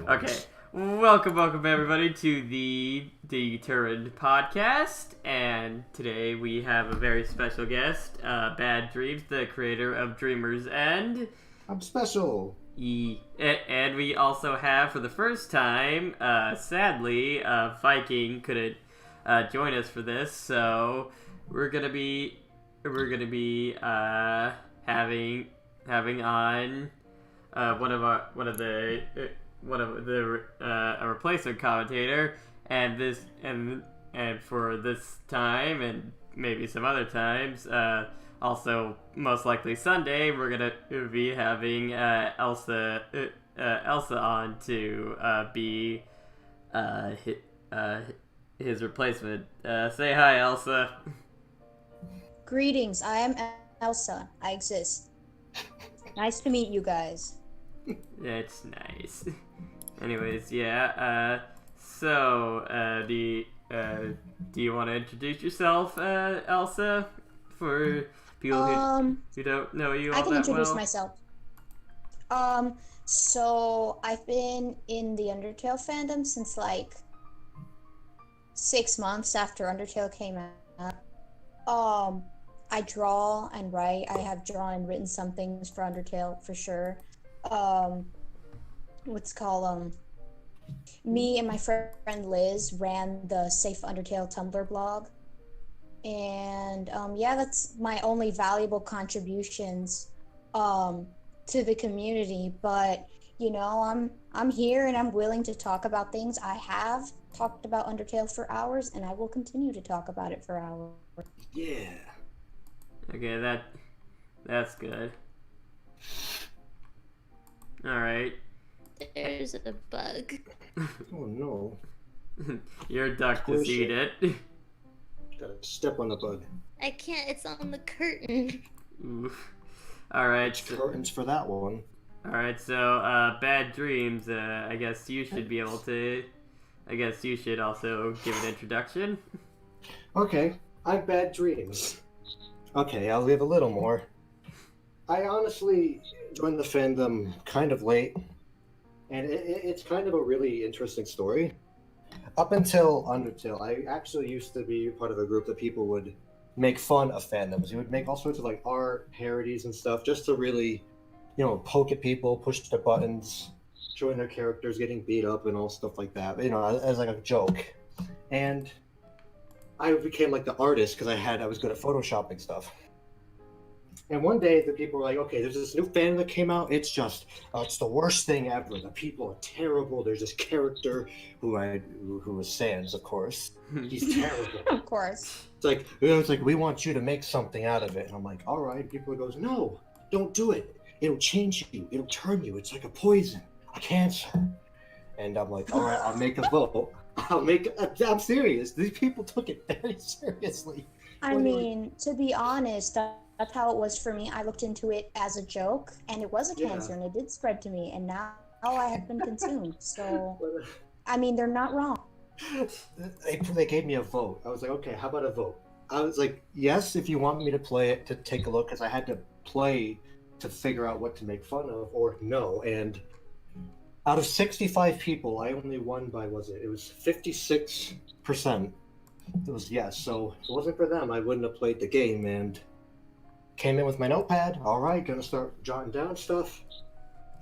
Okay, welcome everybody to the Determined podcast, and today we have a very special guest, Bad Dreams, the creator of Dreamers End. I'm special. And we also have, for the first time, sadly, Viking couldn't join us for this, so we're gonna be having on a replacement commentator, and for this time and maybe some other times, also most likely Sunday, we're gonna be having Elsa on to be his replacement. Say hi, Elsa. Greetings, I am Elsa. I exist. Nice to meet you guys. That's nice. Anyways, yeah. So, do you want to introduce yourself, Elsa, for people who don't know you all that well? I can introduce myself. So I've been in the Undertale fandom since like 6 months after Undertale came out. I draw and write. I have drawn and written some things for Undertale for sure. Me and my friend Liz ran the Safe Undertale Tumblr blog, and that's my only valuable contributions to the community. But I'm here and I'm willing to talk about things. I have talked about Undertale for hours, and I will continue to talk about it for hours. Yeah. Okay, that's good. Alright. There's a bug. Oh no. Your duck just eat it. Gotta step on the bug. I can't, it's on the curtain. Oof. Alright. Curtains for that one. Alright, so, Bad Dreams, I guess you should be able to... I guess you should also give an introduction. Okay, I'm Bad Dreams. Okay, I'll give a little more. I honestly joined the fandom kind of late, and it's kind of a really interesting story. Up until Undertale, I actually used to be part of a group that people would make fun of fandoms. You would make all sorts of like art parodies and stuff just to really, poke at people, push the buttons, showing their characters getting beat up and all stuff like that, as like a joke. And I became like the artist because I was good at photoshopping stuff. And one day the people were like, okay, there's this new fan that came out. It's just, it's the worst thing ever. The people are terrible. There's this character who was Sans, of course. He's terrible. Of course. It's like, we want you to make something out of it. And I'm like, all right. People goes, no, don't do it. It'll change you. It'll turn you. It's like a poison, a cancer. And I'm like, all right, I'll make a vote. I'm serious. These people took it very seriously. I mean, to be honest, that's how it was for me. I looked into it as a joke, and it was a cancer, and it did spread to me, and now I have been consumed. So, I mean, they're not wrong. They gave me a vote. I was like, okay, how about a vote? I was like, yes, if you want me to play it, to take a look, because I had to play to figure out what to make fun of, or no. And out of 65 people, I only won by, it was 56%. It was yes. So if it wasn't for them, I wouldn't have played the game, and came in with my notepad. All right, gonna start jotting down stuff.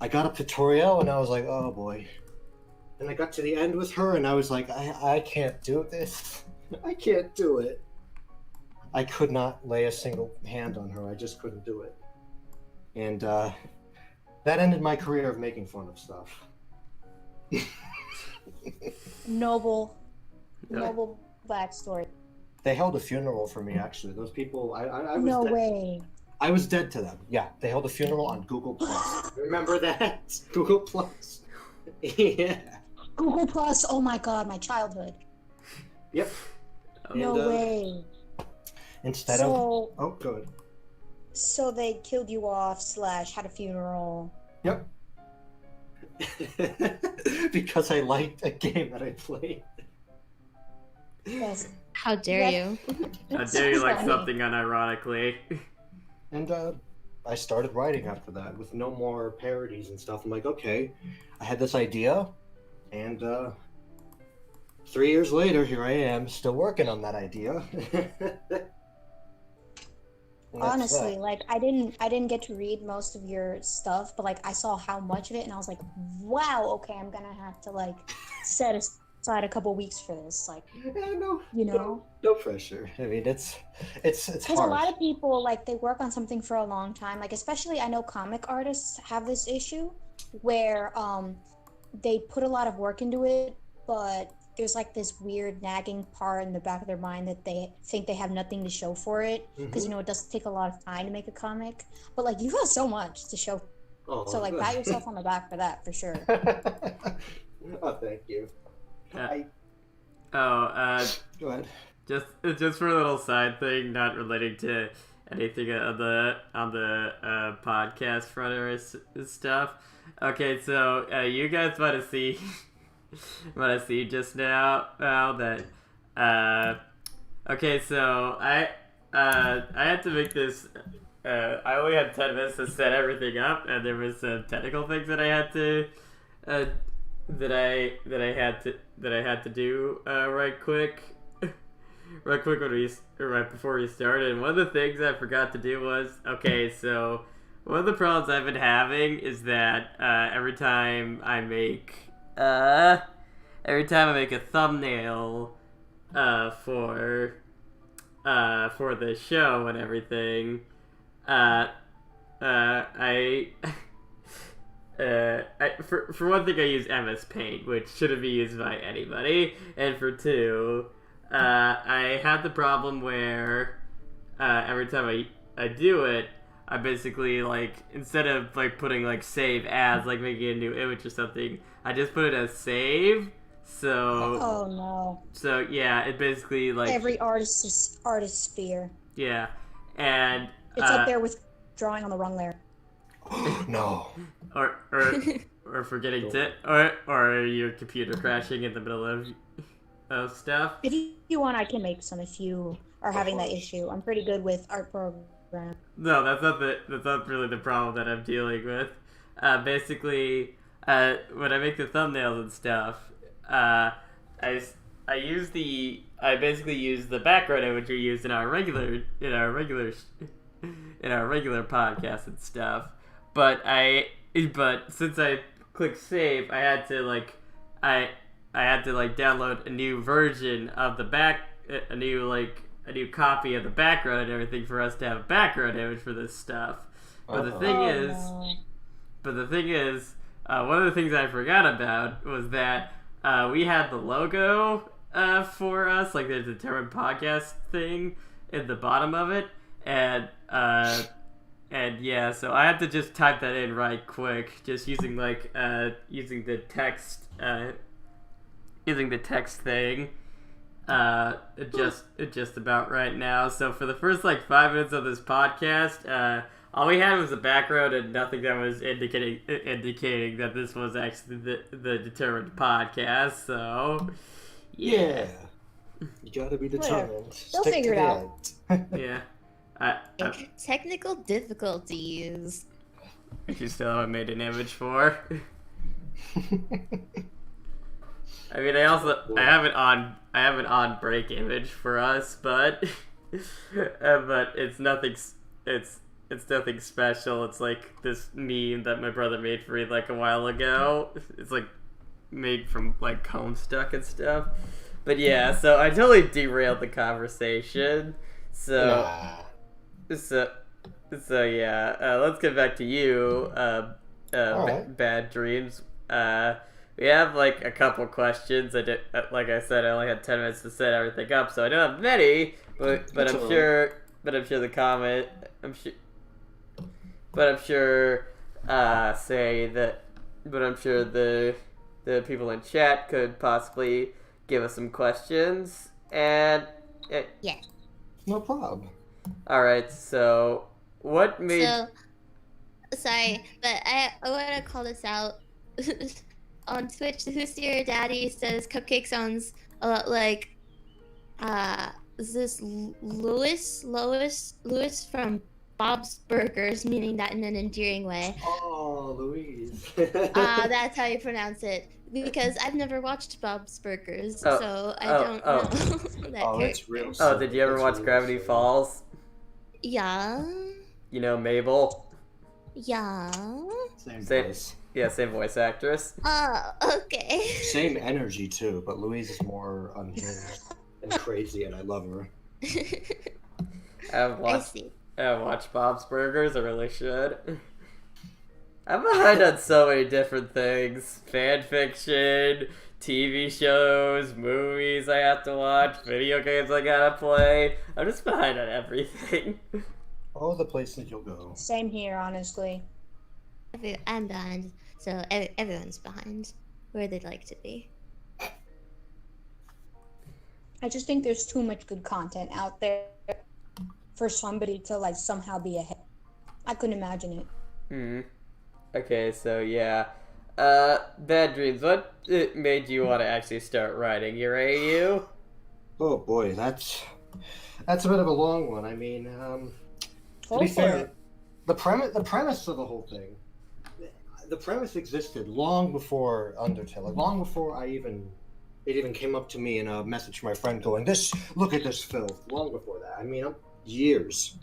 I got up to Toriel, and I was like, oh boy. And I got to the end with her, and I was like, I can't do this. I can't do it. I could not lay a single hand on her. I just couldn't do it. And that ended my career of making fun of stuff. Noble backstory. They held a funeral for me, actually. Those people, I was No dead. way. I was dead to them. Yeah, they held a funeral on Google Plus. Remember that? Google Plus. Yeah. Google Plus. Oh my God, my childhood. Yep. No way. Instead of oh, good. So they killed you off / had a funeral. Yep. Because I liked a game that I played. Yes. How dare you? How dare you like something unironically? And I started writing after that with no more parodies and stuff. I'm like, okay, I had this idea. And 3 years later, here I am, still working on that idea. And that's Honestly, that. like I didn't get to read most of your stuff, but like I saw how much of it, and I was like, wow, okay, I'm gonna have to like set aside a couple weeks for this, like, Yeah, no, you know. no pressure. I mean, it's Because a hard. lot of people, like, they work on something for a long time. Like, especially, I know comic artists have this issue where they put a lot of work into it, but there's like this weird nagging part in the back of their mind that they think they have nothing to show for it. Because, you know, it does take a lot of time to make a comic. But, like, you have so much to show. Oh, So, like, pat yourself on the back for that, for sure. Oh, thank you. Go Go ahead. just for a little side thing, not relating to anything on the podcast front or stuff. Okay, so you guys might have seen just now that okay, so I had to make this. I only had 10 minutes to set everything up, and there was some technical things that I had to that I had to do right quick right before we started. And one of the things I forgot to do was, okay, so one of the problems I've been having is that every time I make a thumbnail for the show and everything, for one thing, I use MS Paint, which shouldn't be used by anybody, and for two, I had the problem where every time I do it, I basically, like, instead of like putting like save as, like making a new image or something, I just put it as save. So Oh, no. so yeah, it basically like Every artist's fear. yeah, and It's up there with drawing on the wrong layer. No. or forgetting to or your computer crashing in the middle of stuff. If you want, I can make some if you are having that issue. I'm pretty good with art program. No, that's not really the problem that I'm dealing with. Basically, when I make the thumbnails and stuff, I basically use the background image we use in our regular podcast and stuff. But since I clicked save, I had to download a new version of a new copy of the background and everything for us to have a background image for this stuff. But the thing is, one of the things I forgot about was that we had the logo for us, like the determined podcast thing in the bottom of it, and yeah, so I had to just type that in right quick, just using using the text thing. Just about right now. So for the first 5 minutes of this podcast, all we had was a background and nothing that was indicating that this was actually the determined podcast. So yeah. You gotta be determined. They'll Stick figure to it the out. end. Yeah. Technical difficulties. You still haven't made an image for. I mean, I have an on break image for us, but but it's nothing. It's nothing special. It's like this meme that my brother made for me a while ago. It's made from Homestuck and stuff. But yeah, so I totally derailed the conversation. So yeah, let's get back to you. Alright. Bad Dreams. We have a couple questions. Like I said, I only had 10 minutes to set everything up, so I don't have many. But I'm sure the comment. I'm sure the people in chat could possibly give us some questions. And Yeah. No problem. all right. So what made? So, sorry, but I want to call this out. On Twitch, Who's Your Daddy says Cupcake sounds a lot like, is this Lois from Bob's Burgers, meaning that in an endearing way. Oh, Louise. That's how you pronounce it. Because I've never watched Bob's Burgers, Oh, so I oh, don't oh. know that Oh, it's character. real. Oh, did you ever It's watch real Gravity silly. Falls? Yeah. You know Mabel? Yeah. Same Same, voice. yeah, same voice actress. Okay. Same energy too, but Louise is more unhinged and crazy, and I love her. I've I watched, see. I've watched Bob's Burgers. I really should. I'm behind on so many different things: fan fiction, TV shows, movies I have to watch, video games I gotta play. I'm just behind on everything. All the places you'll go. Same here, honestly. I'm behind, so everyone's behind where they'd like to be. I just think there's too much good content out there for somebody to like somehow be ahead. I couldn't imagine it. Hmm. Okay, so yeah. Bad Dreams, what made you want to actually start writing your AU? Oh boy, that's a bit of a long one. I mean, to Go be for fair, it. the premise of the whole thing, the premise existed long before Undertale, like long before it even came up to me in a message from my friend going, look at this filth. Long before that, I mean, years.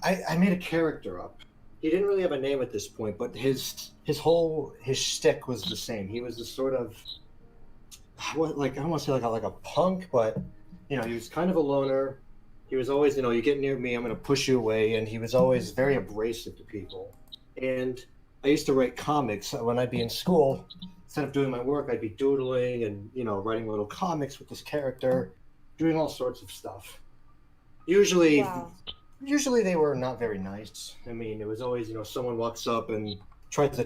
I made a character up. He didn't really have a name at this point, but his shtick was the same. He was this sort of, I don't want to say like a punk, but he was kind of a loner. He was always, you get near me, I'm going to push you away, and he was always very abrasive to people. And I used to write comics when I'd be in school. Instead of doing my work, I'd be doodling and writing little comics with this character, doing all sorts of stuff. Usually they were not very nice. I mean, it was always, someone walks up and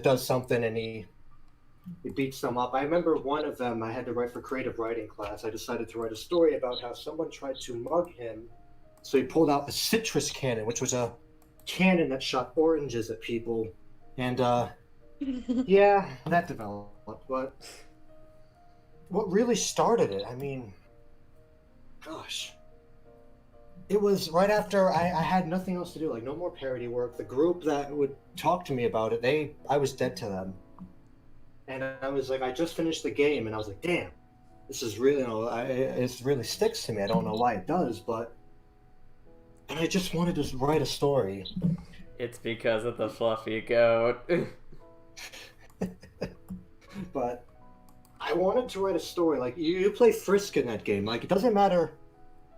does something and he beats them up. I remember one of them I had to write for creative writing class. I decided to write a story about how someone tried to mug him. So he pulled out a citrus cannon, which was a cannon that shot oranges at people. And, yeah, that developed. But what really started it, I mean, gosh. It was right after I had nothing else to do, like no more parody work. The group that would talk to me about it, I was dead to them. And I was like, I just finished the game, and I was like, damn, this is really, it really sticks to me. I don't know why it does, and I just wanted to write a story. It's because of the fluffy goat. But I wanted to write a story. Like, you play Frisk in that game. Like, it doesn't matter.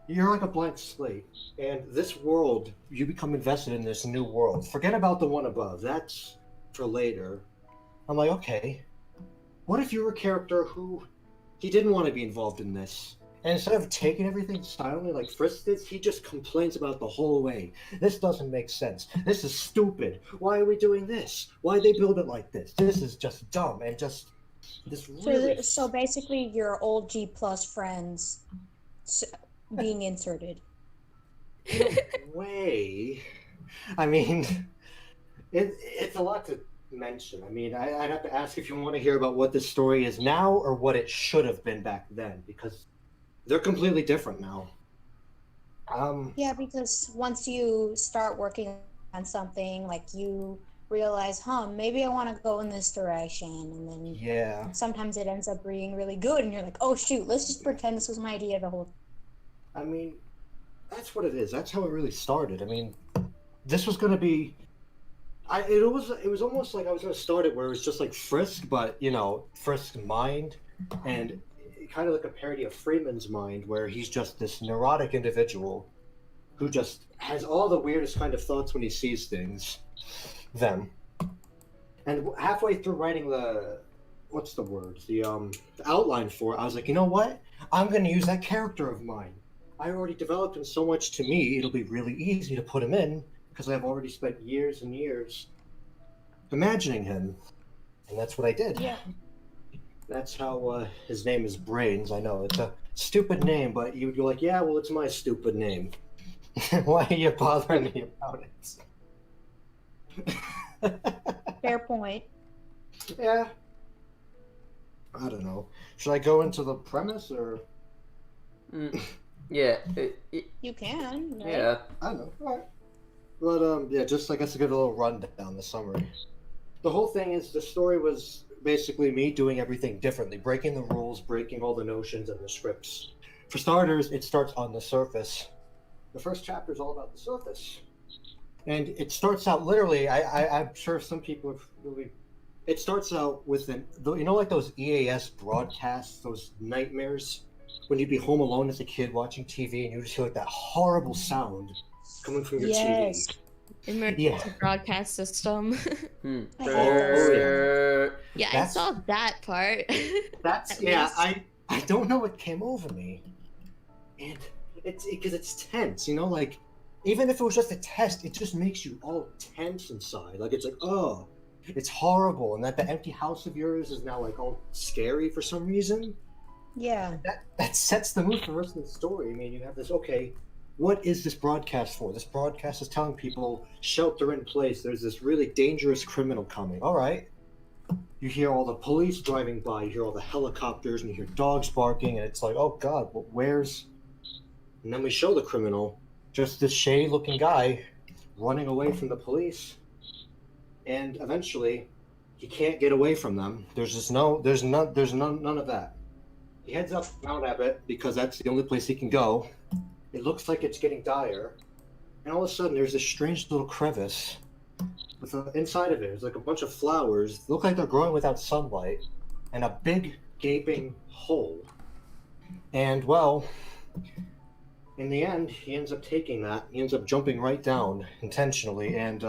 You're like a blank slate. And this world, you become invested in this new world. Forget about the one above. That's for later. I'm like, okay, what if you were a character who he didn't want to be involved in this? And instead of taking everything silently like Frisk did, he just complains about the whole way. This doesn't make sense. This is stupid. Why are we doing this? Why they build it like this? This is just dumb and just this really. So basically, your old G plus friends being inserted. In a way, I mean, it's a lot to mention. I mean, I'd have to ask if you want to hear about what this story is now or what it should have been back then, because they're completely different now. Yeah, because once you start working on something, like you realize, maybe I want to go in this direction, and then sometimes it ends up being really good, and you're like, oh shoot, let's just pretend this was my idea the whole. I mean, that's what it is. That's how it really started. I mean, this was gonna be. It was almost like I was gonna start it where it was just like Frisk, but Frisk's mind, and kind of like a parody of Freeman's Mind, where he's just this neurotic individual who just has all the weirdest kind of thoughts when he sees things. And halfway through writing the outline for it, I was like, you know what? I'm going to use that character of mine. I already developed him so much to me, it'll be really easy to put him in, because I've already spent years and years imagining him. And that's what I did. Yeah. That's how his name is Brains. I know, it's a stupid name, but you're like, yeah, well, it's my stupid name. Why are you bothering me about it? Fair point. Yeah. I don't know. Should I go into the premise, or? Yeah. You can. Right? Yeah. I don't know. All right. But, just I guess to give a little rundown, the summary. the whole thing is the story was basically me doing everything differently, breaking the rules, breaking all the notions and the scripts. For starters, it starts on the surface. The first chapter is all about the surface. And it starts out literally, I'm sure some people have really... It starts out with like those EAS broadcasts, those nightmares, when you'd be home alone as a kid watching TV and you just hear like that horrible sound coming from your Yes. TV. Emergency broadcast system. I hate those. Yeah, I saw that part. That's I don't know what came over me, and it's because it's tense, you know. Like even if it was just a test, it just makes you all tense inside. Like it's like it's horrible, and that the empty house of yours is now like all scary for some reason. Yeah. That sets the mood for the rest of the story. I mean, you have this what is this broadcast for? This broadcast is telling people shelter in place. There's this really dangerous criminal coming. All right. You hear all the police driving by. You hear all the helicopters, and you hear dogs barking, and it's like, oh God, where's? And then we show the criminal, just this shady-looking guy, running away from the police, and eventually, he can't get away from them. There's none of that. He heads up Mount Abbott because that's the only place he can go. It looks like it's getting dire, and all of a sudden there's this strange little crevice. Inside of it, there's like a bunch of flowers. They look like they're growing without sunlight, and a big gaping hole. And well, in the end, he ends up taking that. He ends up jumping right down intentionally, and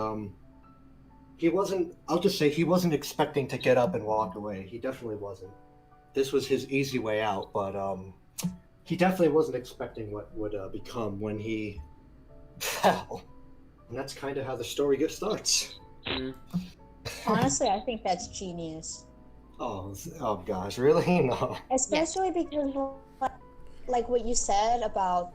he wasn't. I'll just say he wasn't expecting to get up and walk away. He definitely wasn't. This was his easy way out, but he definitely wasn't expecting what would become when he fell. And that's kind of how the story starts. Honestly, I think that's genius. Oh gosh, really? No. Especially because, like what you said about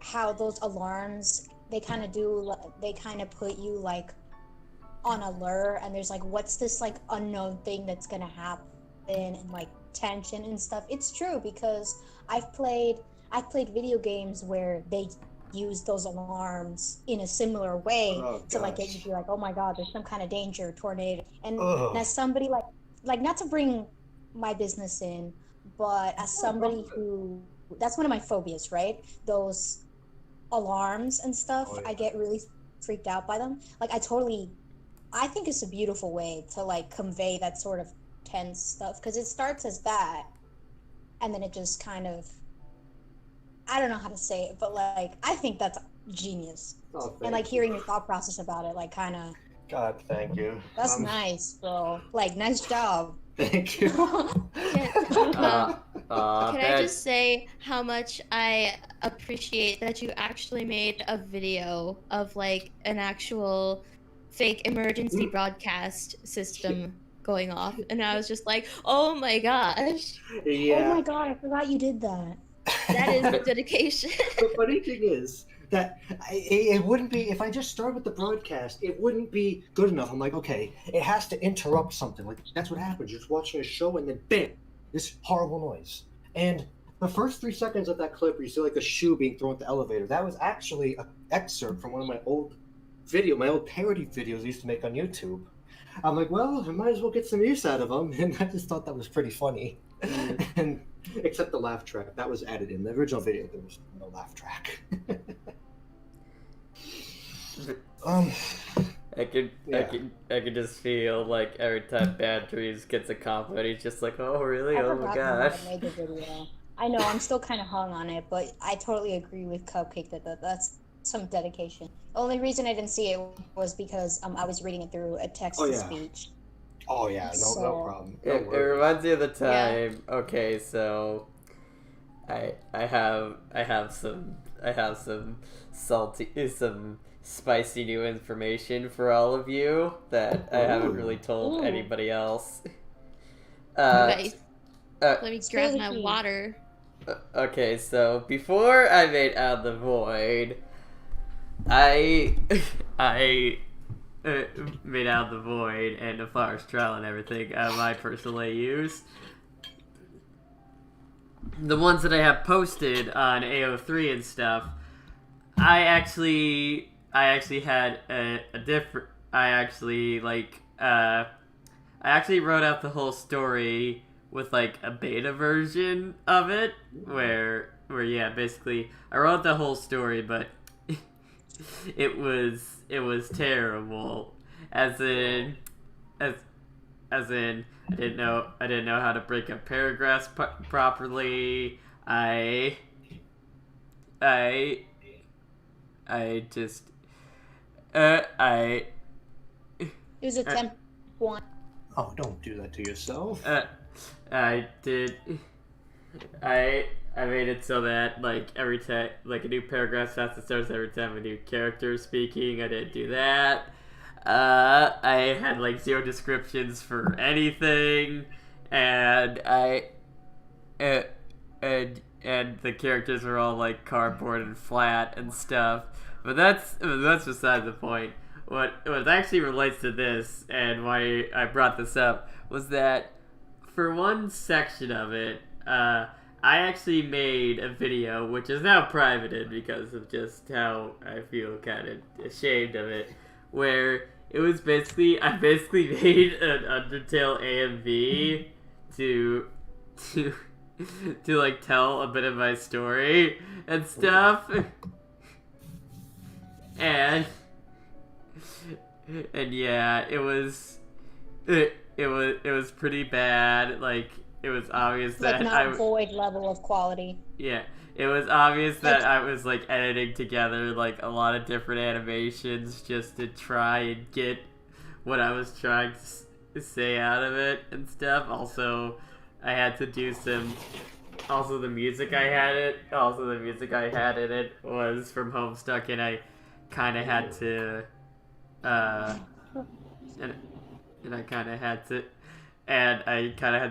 how those alarms, they kind of put you like on alert, and there's like, what's this like unknown thing that's gonna happen, and like tension and stuff. It's true because I've played video games where they use those alarms in a similar way to like get you to be like, oh my God, there's some kind of danger, tornado. And as somebody like not to bring my business in, but as somebody who, that's one of my phobias, right? Those alarms and stuff, I get really freaked out by them. Like I think it's a beautiful way to like convey that sort of tense stuff, because it starts as that and then it just kind of, I don't know how to say it, but like I think that's genius. And like hearing your thought process about it, like kind of, God, thank you. That's nice, bro. Like, nice job. Thank you. Can I just say how much I appreciate that you actually made a video of like an actual fake emergency broadcast system going off, and I was just like, oh my gosh. Yeah. Oh my God, I forgot you did that. That is dedication. The funny thing is that it wouldn't be, if I just started with the broadcast, it wouldn't be good enough. I'm like, okay, it has to interrupt something. Like, that's what happens. You're just watching a show and then bam, this horrible noise. And the first 3 seconds of that clip where you see like the shoe being thrown at the elevator, that was actually an excerpt from one of my old parody videos I used to make on YouTube. I'm like, well, I might as well get some use out of them. And I just thought that was pretty funny. And except the laugh track, that was added in the original video. There was no laugh track. I could just feel like every time Bad Dreams gets a compliment, he's just like, oh really? I Oh my forgot gosh. when I made the video. I know, I'm still kind of hung on it, but I totally agree with Cupcake that that's some dedication. The only reason I didn't see it was because I was reading it through a text-to-speech. Oh yeah, no problem. No It reminds me of the time. Yeah. Okay, so I have some spicy new information for all of you that I haven't really told anybody else. Nice. Let me grab my water. Okay, so before I made Out of the Void, I made Out of the Void and the Flowers Trial and everything my personal AUs. The ones that I have posted on AO3 and stuff, I actually had a different. I actually I actually wrote out the whole story with like a beta version of it, where yeah, basically I wrote the whole story, but it was terrible. As in, as in, I didn't know how to break up paragraphs properly. I just I It was attempt one. Oh, don't do that to yourself. I did. I made it so that like every time like a new paragraph has to start every time a new character is speaking. I didn't do that. I had like 0 descriptions for anything, and and the characters were all like cardboard and flat and stuff. But that's beside the point. What actually relates to this and why I brought this up was that for one section of it, I actually made a video which is now privated because of just how I feel kind of ashamed of it, where it was I basically made an Undertale AMV to like tell a bit of my story and stuff, and yeah, it was pretty bad. Like it was obvious that Not void level of quality. Yeah, it was obvious that I was like editing together like a lot of different animations just to try and get what I was trying to say out of it and stuff. Also, I had to do some. Also, the music I had in it was from Homestuck, and I kind of had to. And I kind of had to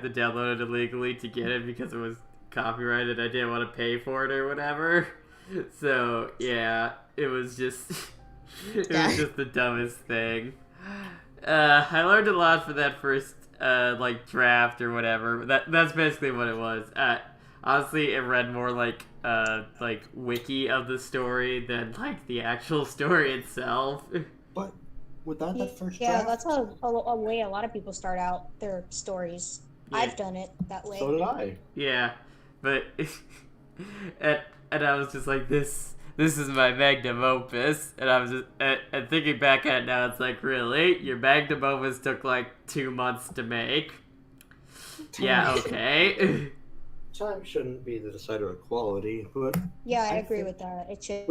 download it illegally to get it because it was copyrighted. I didn't want to pay for it or whatever. So yeah, it was just the dumbest thing. I learned a lot for that first like draft or whatever. That's basically what it was. Honestly, it read more like wiki of the story than like the actual story itself. But without that first Yeah, draft, that's a way a lot of people start out their stories. Yeah. I've done it that way. so did I. Yeah, but and I was just like, this is my magnum opus, and I was just and thinking back at it now, it's like, really, your magnum opus took like 2 months to make? Yeah, okay. Time shouldn't be the decider of quality, but Yeah, I I agree think with that. It should.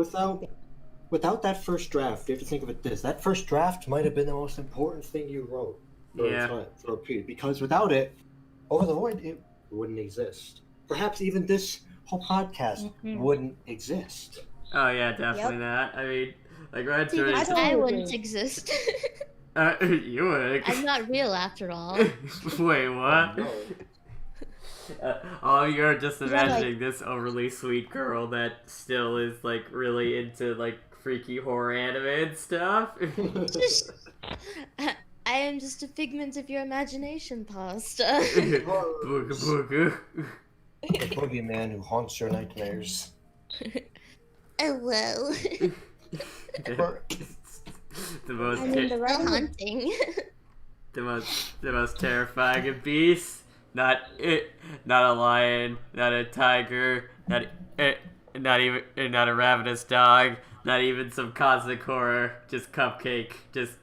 without that first draft, you have to think of it this: that first draft might have been the most important thing you wrote for a period, because without it, Over the Void, it wouldn't exist. Perhaps even this whole podcast wouldn't exist. Oh yeah, definitely not. I mean, like right See, during I wouldn't exist. you would. I'm not real after all. Wait, what? No. Oh, you're just like- imagining this overly sweet girl that still is like really into like freaky horror anime and stuff. I am just a figment of your imagination, Pasta. Booga booga. The boogeyman who haunts your nightmares. Oh, well. the most I mean, the A writing. haunting. the most terrifying of beasts. Not a lion, not a tiger, not a ravenous dog, not even some cosmic horror. Just Cupcake, just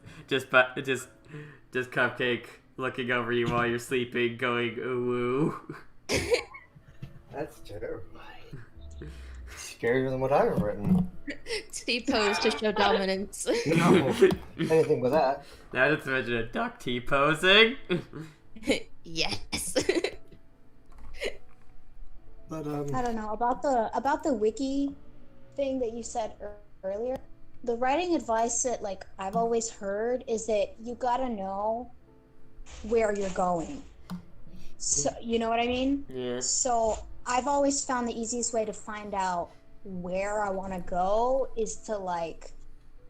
Cupcake looking over you while you're sleeping, going ooh woo. That's terrifying. Scarier than what I've written. T-pose to show dominance. No, anything with that. Now just imagine a duck T-posing. Yes. But I don't know about the wiki thing that you said earlier. The writing advice that like I've always heard is that you gotta know where you're going. So you know what I mean? Yeah. So I've always found the easiest way to find out where I want to go is to like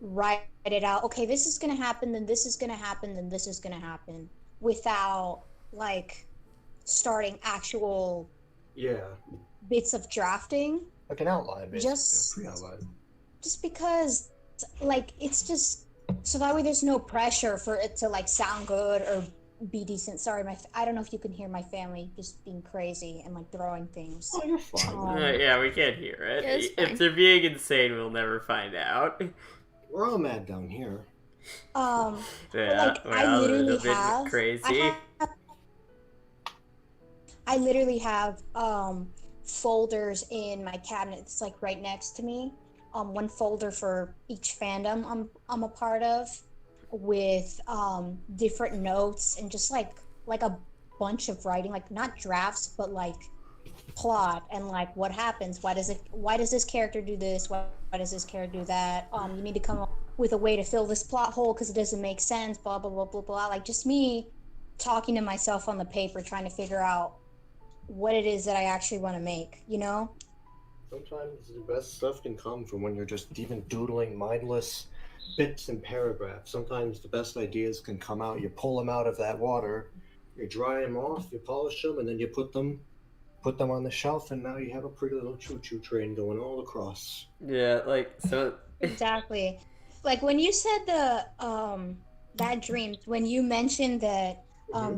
write it out. Okay, this is gonna happen, then this is gonna happen, then this is gonna happen, without like starting actual bits of drafting. like an outline, basically. Just- A pre-outline. Just because like it's just So that way there's no pressure for it to like sound good or be decent. Sorry, I don't know if you can hear my family just being crazy and like throwing things. Oh, you're fine. Yeah, we can't hear it. Yeah, it's If fine. they're being insane, we'll never find out. We're all mad down here. But, Yeah, like I well, a literally little bit have crazy. I literally have folders in my cabinet. It's like right next to me. One folder for each fandom I'm a part of, with different notes and just like a bunch of writing, like not drafts, but like plot and like what happens. Why does this character do this? Why does this character do that? You need to come up with a way to fill this plot hole because it doesn't make sense. Blah blah blah blah blah. Like just me talking to myself on the paper, trying to figure out what it is that I actually want to make, you know? Sometimes the best stuff can come from when you're just even doodling mindless bits and paragraphs. Sometimes the best ideas can come out. You pull them out of that water, you dry them off, you polish them, and then you put them on the shelf, and now you have a pretty little choo-choo train going all across. Yeah, like so. Exactly. Like when you said that Dreams, when you mentioned that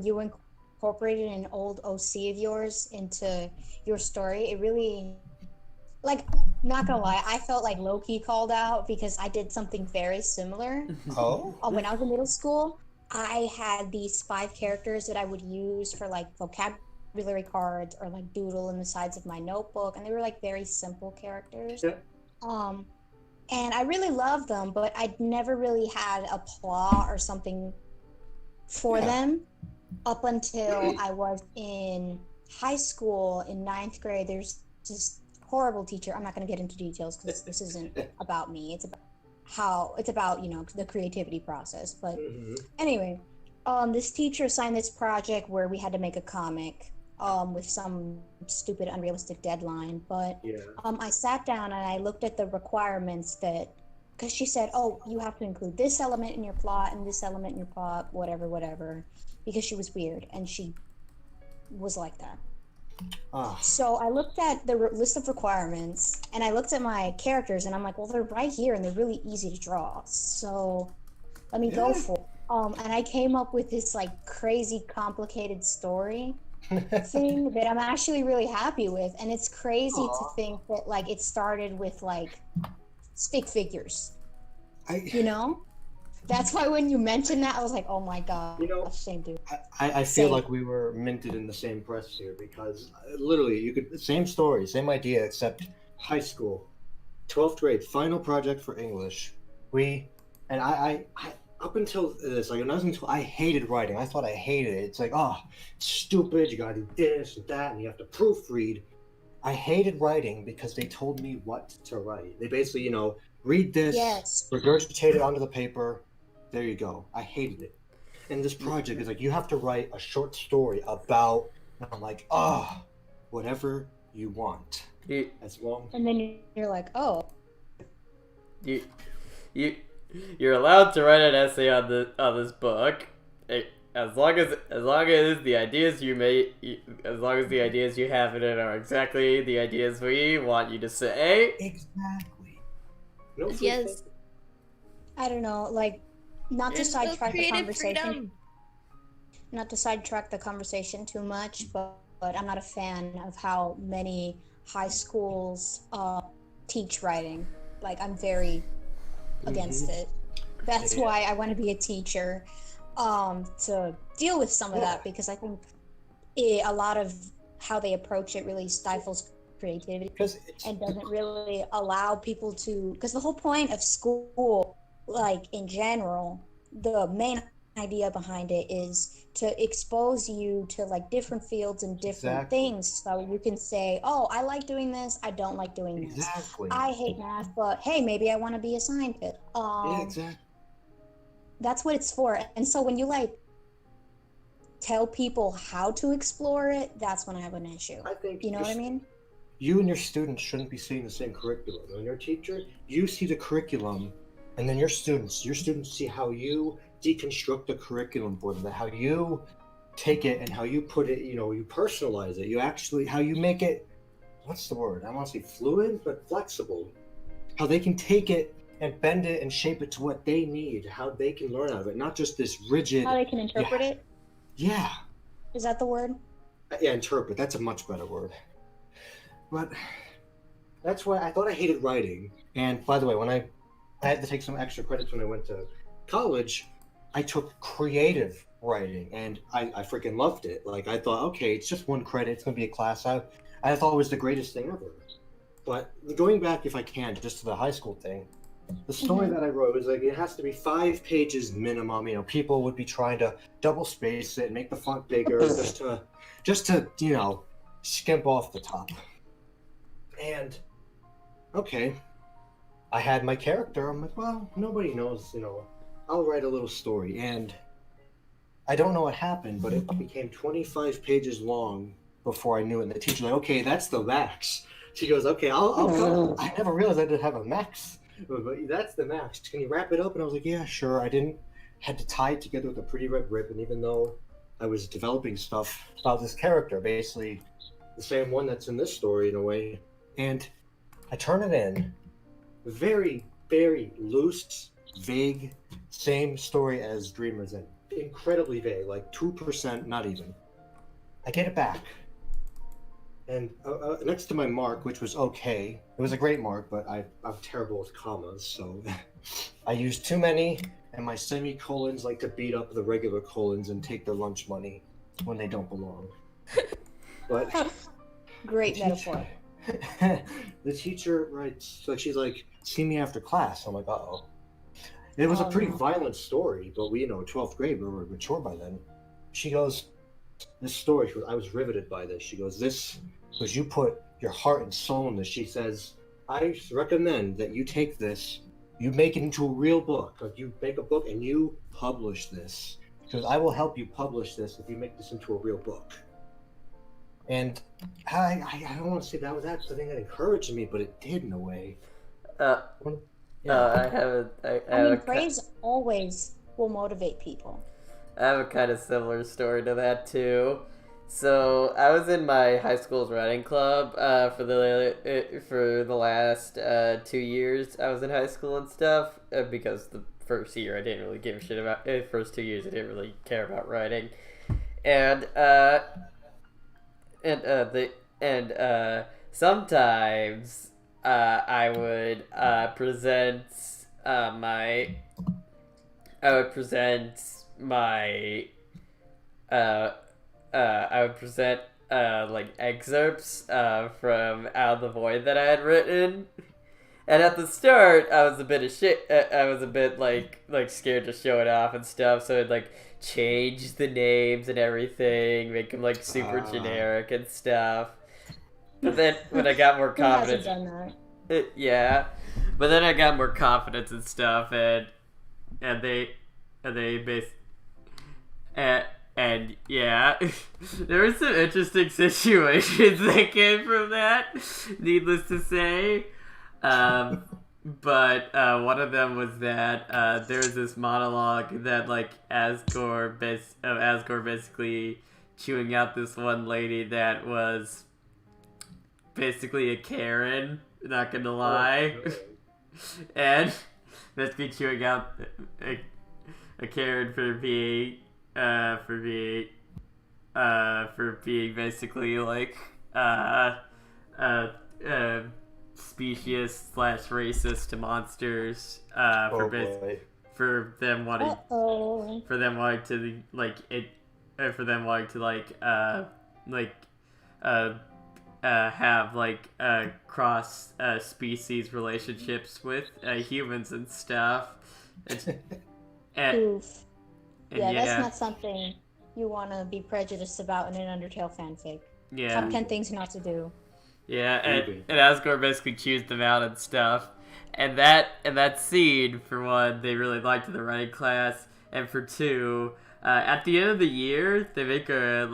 you incorporated an old OC of yours into your story, it really, like, not gonna lie, I felt like low-key called out because I did something very similar. Oh? When I was in middle school, I had these 5 characters that I would use for like vocabulary cards or like doodle in the sides of my notebook, and they were like very simple characters. Yeah. And I really loved them, but I'd never really had a plot or something for them up until I was in high school in 9th grade. There's this horrible teacher. I'm not going to get into details because this isn't about me. It's about you know, the creativity process. But anyway, this teacher assigned this project where we had to make a comic with some stupid unrealistic deadline. But I sat down and I looked at the requirements that, because she said, oh, you have to include this element in your plot and this element in your plot, whatever, because she was weird and she was like that. So I looked at the list of requirements and I looked at my characters and I'm like, well, they're right here and they're really easy to draw. So let me go for it. And I came up with this like crazy complicated story thing that I'm actually really happy with. And it's crazy to think that like it started with like stick figures, you know? That's why when you mentioned that, I was like, oh my god, you know, same dude. I feel like we were minted in the same press here because literally you could, same story, same idea, except high school, 12th grade, final project for English. I up until this, like, it wasn't until I hated writing. I thought I hated it. It's like, oh, it's stupid, you gotta do this and that, and you have to proofread. I hated writing because they told me what to write. They basically, you know, read this, regurgitate it onto the paper, there you go. I hated it. And this project is like, you have to write a short story about, and I'm like, whatever you want. As long. And then you're like, oh. You're allowed to write an essay on this book, as long as the ideas the ideas you have in it are exactly the ideas we want you to say. Exactly. No. Yes. I don't know, like, not to sidetrack the conversation. Freedom. Not to sidetrack the conversation too much, but I'm not a fan of how many high schools teach writing. Like, I'm very against it. That's why I want to be a teacher, to deal with some of that, because I think a lot of how they approach it really stifles creativity and doesn't really allow people to, because the whole point of school, like in general, the main idea behind it is to expose you to like different fields and different things, so you can say, oh, I like doing this, I don't like doing this, I hate math, but hey, maybe I want to be a scientist. That's what it's for. And so when you like tell people how to explore it, that's when I have an issue. I think, you know what I mean? You and your students shouldn't be seeing the same curriculum. When you're a teacher, you see the curriculum, and then your students see how you deconstruct the curriculum for them, how you take it and how you put it, you know, you personalize it. You actually, how you make it, what's the word? I don't want to say fluid, but flexible. How they can take it and bend it and shape it to what they need, how they can learn out of it, not just this rigid. How they can interpret it? Yeah. Is that the word? Yeah, interpret. That's a much better word. But that's why I thought I hated writing. And by the way, when I had to take some extra credits when I went to college, I took creative writing, and I freaking loved it. Like, I thought, okay, it's just one credit, it's going to be a class. I thought it was the greatest thing ever. But going back, if I can, just to the high school thing, the story that I wrote was like, it has to be 5 pages minimum. You know, people would be trying to double space it and make the font bigger just to, you know, skimp off the top. And, okay, I had my character. I'm like, well, nobody knows, you know, I'll write a little story. And I don't know what happened, but it became 25 pages long before I knew it. And the teacher's like, okay, that's the max. She goes, okay, I'll come. I never realized I didn't have a max. But that's the max. Can you wrap it up? And I was like, yeah, sure. I had to tie it together with a pretty red ribbon, even though I was developing stuff about this character, basically the same one that's in this story in a way. And I turn it in. Very, very loose, vague, same story as Dreamers, and incredibly vague, like 2%, not even. I get it back. And next to my mark, which was okay, it was a great mark, but I'm terrible with commas, so I used too many, and my semicolons like to beat up the regular colons and take their lunch money when they don't belong. But Great metaphor. The teacher writes, like, she's like, see me after class. I'm like, uh-oh. It was a pretty violent story, but we, 12th grade, we were mature by then. She goes, this story, I was riveted by this. She goes, because you put your heart and soul in this. She says, I recommend that you take this, you make it into a real book. Like, you make a book and you publish this. Because I will help you publish this if you make this into a real book. And I don't want to say that was the thing that encouraged me, but it did in a way. Praise always will motivate people. I have a kind of similar story to that too. So I was in my high school's writing club for the last 2 years. I was in high school and stuff because the first year I didn't really give a shit about. The first 2 years I didn't really care about writing, and sometimes I would present like excerpts from Out of the Void that I had written. And at the start, I was a bit scared to show it off and stuff, so I'd like change the names and everything, make them like super generic and stuff. But then when I got more confidence, Who hasn't done that? yeah. But then I got more confidence and stuff, and yeah, there were some interesting situations that came from that, needless to say. But one of them was that there was this monologue that like Asgore basically chewing out this one lady that was basically a Karen, not gonna lie. And basically chewing out a Karen for being basically like specious / racist to monsters for them wanting to have like cross species relationships with humans and stuff. Oof. Yeah, that's not something you want to be prejudiced about in an Undertale fanfic. Yeah. Top 10 things not to do. Yeah, and Asgore basically chews them out and stuff. And that scene, for one, they really liked in the writing class, and for two, at the end of the year, they make a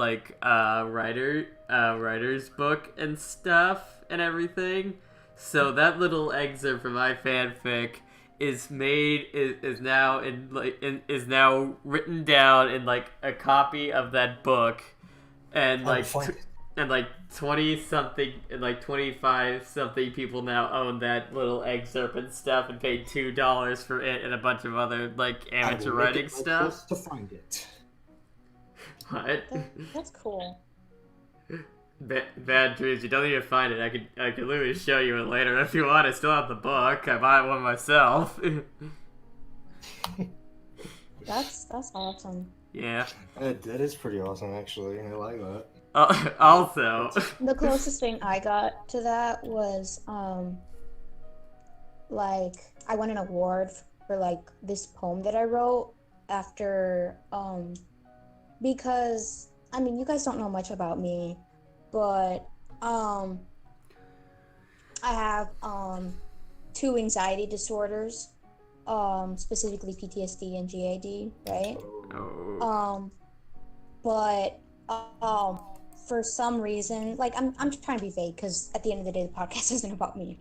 writer's book and stuff and everything. So that little excerpt from my fanfic is now written down in like a copy of that book, and like and like 20 something and like 25 something people now own that little egg serpent stuff and paid $2 for it and a bunch of other like amateur writing stuff. To find it. What? That's cool. Bad Dreams, you don't need to find it. I could literally show you it later if you want. I still have the book. I bought one myself. That's awesome. Yeah. That is pretty awesome, actually. I like that. Also, The closest thing I got to that was like I won an award for like this poem that I wrote after because I mean you guys don't know much about me, but I have 2 anxiety disorders, specifically PTSD and GAD, right? oh. But for some reason, like I'm trying to be vague because at the end of the day, the podcast isn't about me.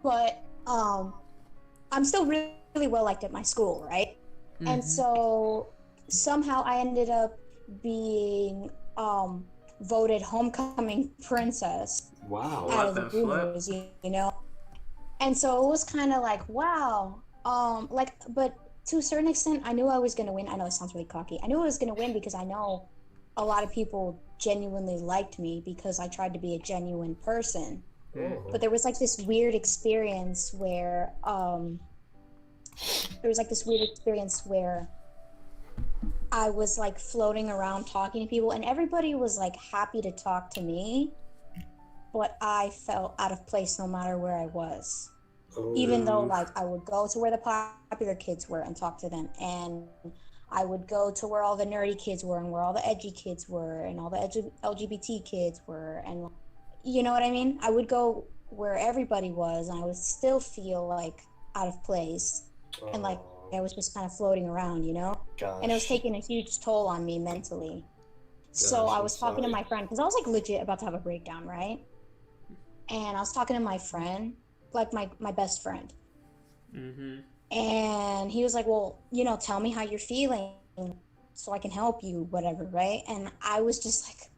But I'm still really, really well liked at my school, right? Mm-hmm. And so somehow I ended up being voted homecoming princess. Wow. Out of the Dreems, you know. And so it was kind of like, wow, like, but to a certain extent, I knew I was gonna win. I know it sounds really cocky. I knew I was gonna win because I know a lot of people genuinely liked me because I tried to be a genuine person. But there was like this weird experience where I was like floating around talking to people and everybody was like happy to talk to me, but I felt out of place no matter where I was. Even though like I would go to where the popular kids were and talk to them, and I would go to where all the nerdy kids were and where all the edgy kids were and all the LGBT kids were, and you know what I mean? I would go where everybody was and I would still feel like out of place and like I was just kind of floating around, you know? Gosh. And it was taking a huge toll on me mentally. So I was talking to my friend because I was like legit about to have a breakdown, right? And I was talking to my friend, like my best friend. Mm-hmm. And he was like, well, you know, tell me how you're feeling so I can help you, whatever, right? And I was just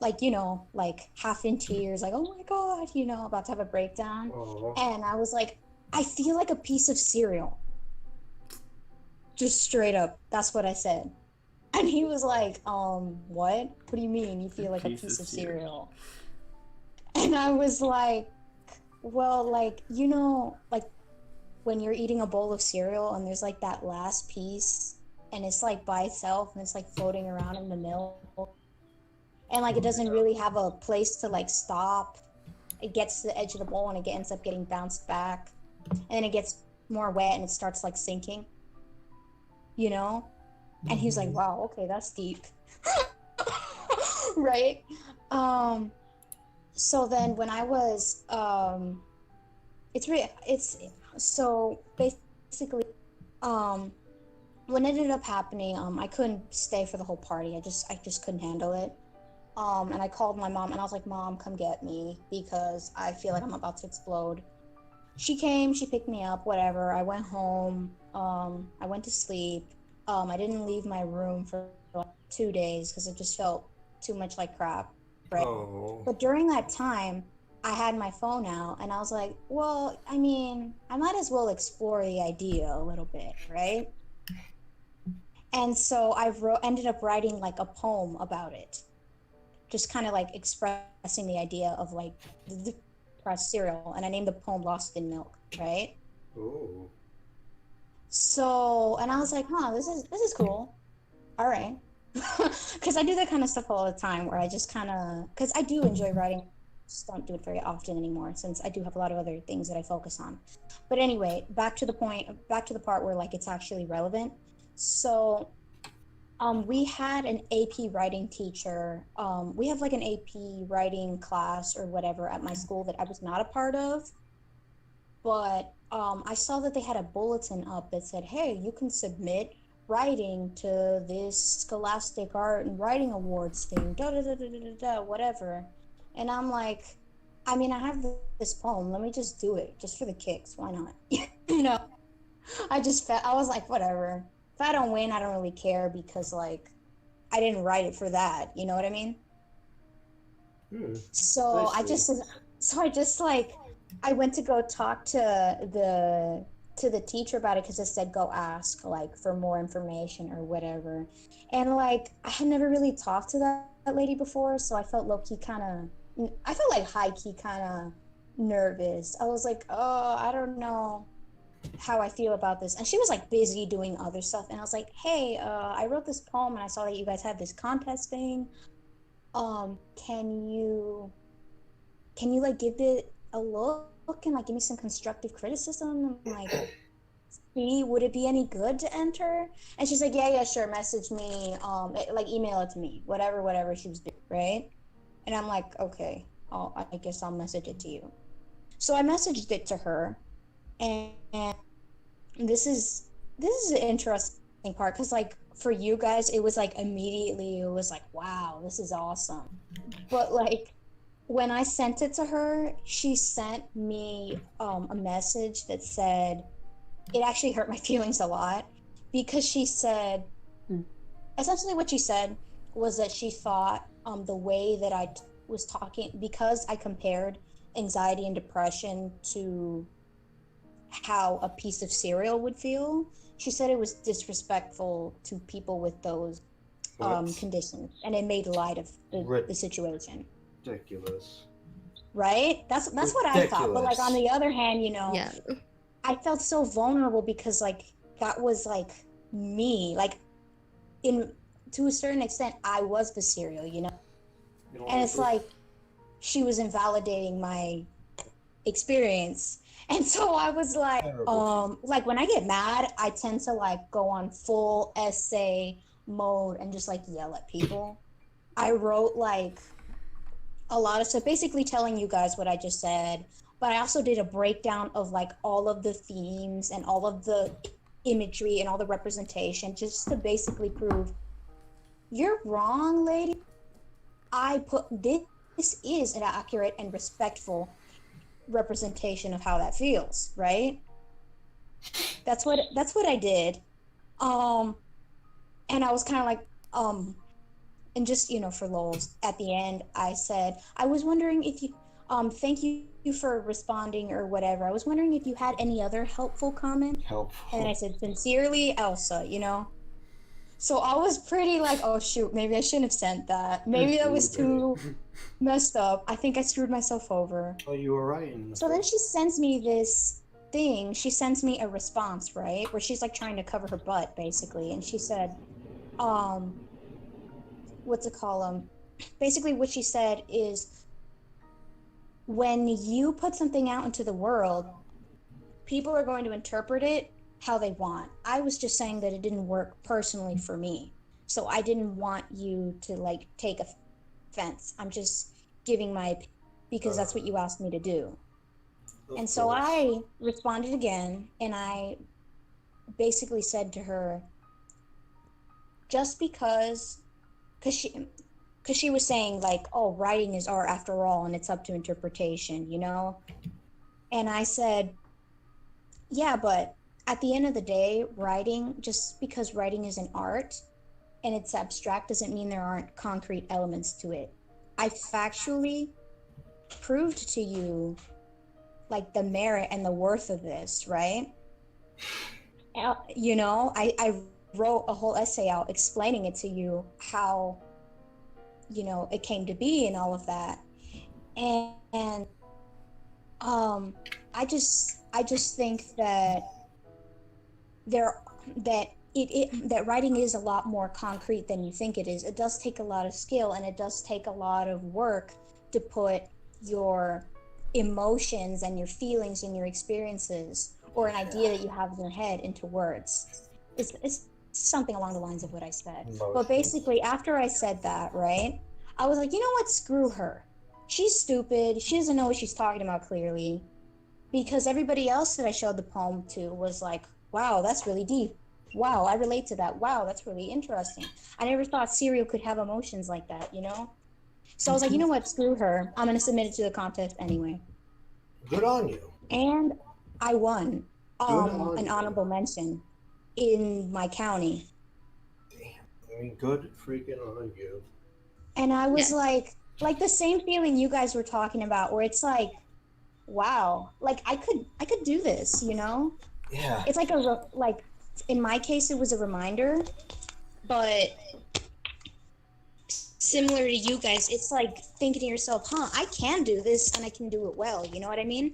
like, you know, like half in tears, like, oh my God, you know, about to have a breakdown. And I was like, I feel like a piece of cereal. Just straight up. That's what I said. And he was like, what? What do you mean you feel like a piece of cereal? And I was like, well, like, you know, like when you're eating a bowl of cereal and there's like that last piece and it's like by itself and it's like floating around in the milk and like it doesn't really have a place to like stop. It gets to the edge of the bowl and it ends up getting bounced back and then it gets more wet and it starts like sinking, you know? And he was like, wow, okay, that's deep. Right? So then when I was, so basically, what ended up happening, I couldn't stay for the whole party. I just couldn't handle it. And I called my mom and I was like, Mom, come get me because I feel like I'm about to explode. She came, she picked me up, whatever. I went home, I went to sleep. I didn't leave my room for like 2 days because it just felt too much like crap, right? But during that time, I had my phone out and I was like, well, I mean, I might as well explore the idea a little bit, right? And so I ended up writing like a poem about it, just kind of like expressing the idea of like the depressed cereal, and I named the poem Lost in Milk, right? Ooh. So, and I was like, this is cool. All right. Because I do that kind of stuff all the time where I just kind of, because I do enjoy writing, just don't do it very often anymore since I do have a lot of other things that I focus on. But anyway, back to the part where like it's actually relevant. So we had an AP writing teacher. We have like an AP writing class or whatever at my school that I was not a part of. But I saw that they had a bulletin up that said, hey, you can submit writing to this Scholastic Art and Writing Awards thing, whatever. And I'm like, I mean, I have this poem. Let me just do it, just for the kicks. Why not? You know, I was like, whatever. If I don't win, I don't really care because, like, I didn't write it for that. You know what I mean? So I I went to go talk to the teacher about it because it said go ask like for more information or whatever, and like I had never really talked to that lady before, so I felt low key I felt like high key kind of nervous. I was like, oh, I don't know how I feel about this, and she was like busy doing other stuff, and I was like, hey, I wrote this poem and I saw that you guys had this contest thing. Can you like give it a look and like give me some constructive criticism and like see would it be any good to enter? And she's like, yeah, sure, message me, like email it to me, whatever she was doing, right? And I'm like, okay, I guess I'll message it to you. So I messaged it to her, and this is an interesting part because like for you guys it was like immediately it was like, wow, this is awesome, but like when I sent it to her, she sent me a message that said it actually hurt my feelings a lot because she said essentially what she said was that she thought the way that I was talking, because I compared anxiety and depression to how a piece of cereal would feel, she said it was disrespectful to people with those conditions, and it made light of the situation. Ridiculous. Right? That's what I thought. But like on the other hand, Yeah. I felt so vulnerable because like that was like me. Like to a certain extent I was the cereal, And it's like she was invalidating my experience. And so I was like, like when I get mad, I tend to like go on full essay mode and just like yell at people. I wrote like a lot of stuff, basically telling you guys what I just said, but I also did a breakdown of like all of the themes and all of the imagery and all the representation just to basically prove you're wrong, lady. This is an accurate and respectful representation of how that feels, right? That's what I did. And I was kind of like, and just, for lols, at the end, I said, I was wondering if you, thank you for responding or whatever. I was wondering if you had any other helpful comment. Helpful. And I said, sincerely, Elsa, So I was pretty like, oh shoot, maybe I shouldn't have sent that. Maybe that was too messed up. I think I screwed myself over. Oh, you were right. So then she sends me this thing. She sends me a response, right? Where she's like trying to cover her butt, basically. And she said, what's it called? Basically what she said is, when you put something out into the world, people are going to interpret it how they want. I was just saying that it didn't work personally for me. So I didn't want you to like take offense. I'm just giving my opinion because that's what you asked me to do. And so I responded again, and I basically said to her, just because she was saying like, oh, writing is art after all, and it's up to interpretation, And I said, yeah, but at the end of the day, writing, just because writing is an art and it's abstract doesn't mean there aren't concrete elements to it. I factually proved to you like the merit and the worth of this, right? I wrote a whole essay out explaining it to you how, it came to be and all of that. And I just think that that writing is a lot more concrete than you think it is. It does take a lot of skill, and it does take a lot of work to put your emotions and your feelings and your experiences or an idea that you have in your head into words. It's something along the lines of what I said. But basically, after I said that, right, I was like, you know what? Screw her. She's stupid. She doesn't know what she's talking about clearly. Because everybody else that I showed the poem to was like, wow, that's really deep. Wow, I relate to that. Wow, that's really interesting. I never thought cereal could have emotions like that, So I was like, you know what? Screw her. I'm going to submit it to the contest anyway. Good on you. And I won an honorable mention in my county. Damn. I mean, good freaking on you. And I was like, like the same feeling you guys were talking about, where it's like, wow, like I could do this, you know? Yeah. It's like like in my case, it was a reminder, but similar to you guys, it's like thinking to yourself, huh, I can do this and I can do it well. You know what I mean?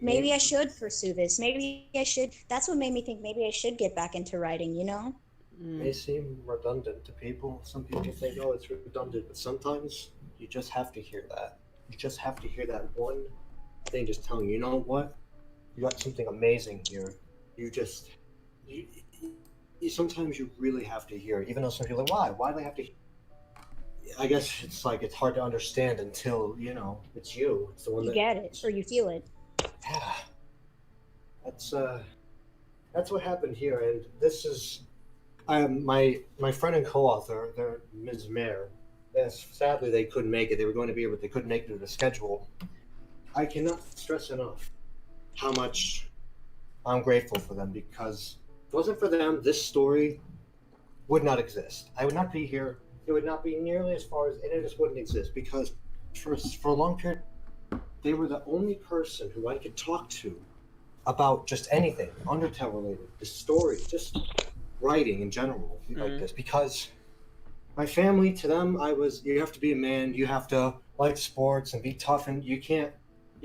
Maybe I should pursue this. Maybe I should. That's what made me think maybe I should get back into writing, you know? May seem redundant to people. Some people think, oh, it's redundant, but sometimes you just have to hear that. You just have to hear that one thing just telling you, you know what? You got something amazing here. You just, you sometimes you really have to hear it, even though some people are like, why? Why do they have to hear it? I guess it's like it's hard to understand until, you know, it's you. It's the one You that get it, or you feel it. Yeah. That's what happened here, and this is my friend and co-author, they're Ms. Mayer. Yes, sadly they couldn't make it. They were going to be here, but they couldn't make it to the schedule. I cannot stress enough how much I'm grateful for them, because if it wasn't for them, this story would not exist. I would not be here. It would not be nearly as far as, and it just wouldn't exist, because for a long period, they were the only person who I could talk to about just anything, Undertale related, the story, just writing in general, like this, because my family, to them, you have to be a man, you have to like sports and be tough, and you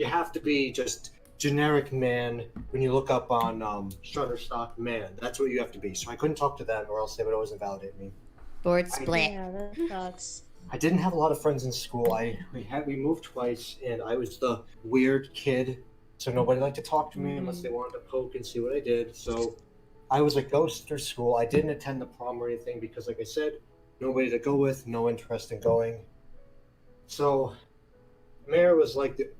have to be just generic man. When you look up on Shutterstock, man, that's what you have to be. So I couldn't talk to them, or else they would always invalidate me. Board split. Yeah, that sucks. I didn't have a lot of friends in school. We moved twice, and I was the weird kid, so nobody liked to talk to me unless they wanted to poke and see what I did. So I was a ghost through school. I didn't attend the prom or anything because, like I said, nobody to go with, no interest in going. So Mare was like the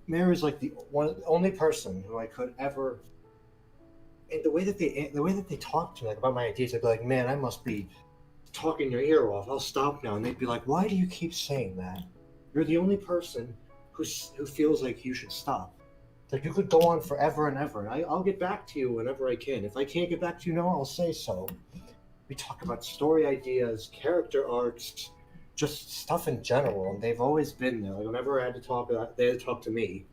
only person who I could ever. And the way that they talked to me, like, about my ideas, I'd be like, man, I must be talking your ear off. I'll stop now. And they'd be like, why do you keep saying that? You're the only person who feels like you should stop. Like, you could go on forever and ever, and I'll get back to you whenever I can. If I can't get back to you now, I'll say so. We talk about story ideas, character arcs, just stuff in general, and they've always been there. Like, whenever I had to talk, they had to talk to me.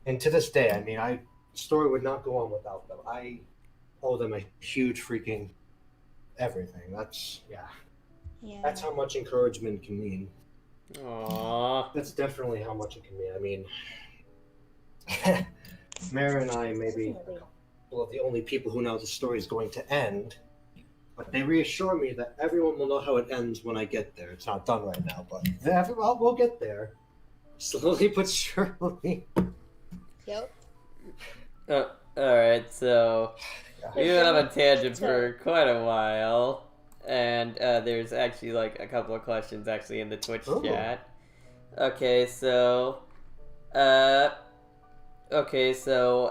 And to this day, I mean, story would not go on without them. I owe them a huge freaking everything. Yeah. That's how much encouragement can mean. Aww. That's definitely how much it can mean. I mean, Mara and I may be a couple of the only people who know the story is going to end, but they reassure me that everyone will know how it ends when I get there. It's not done right now, but we'll get there. Slowly but surely. Yep. Alright, so we've been on a tangent So- for quite a while, and there's actually like a couple of questions actually in the Twitch Ooh. chat. Okay, so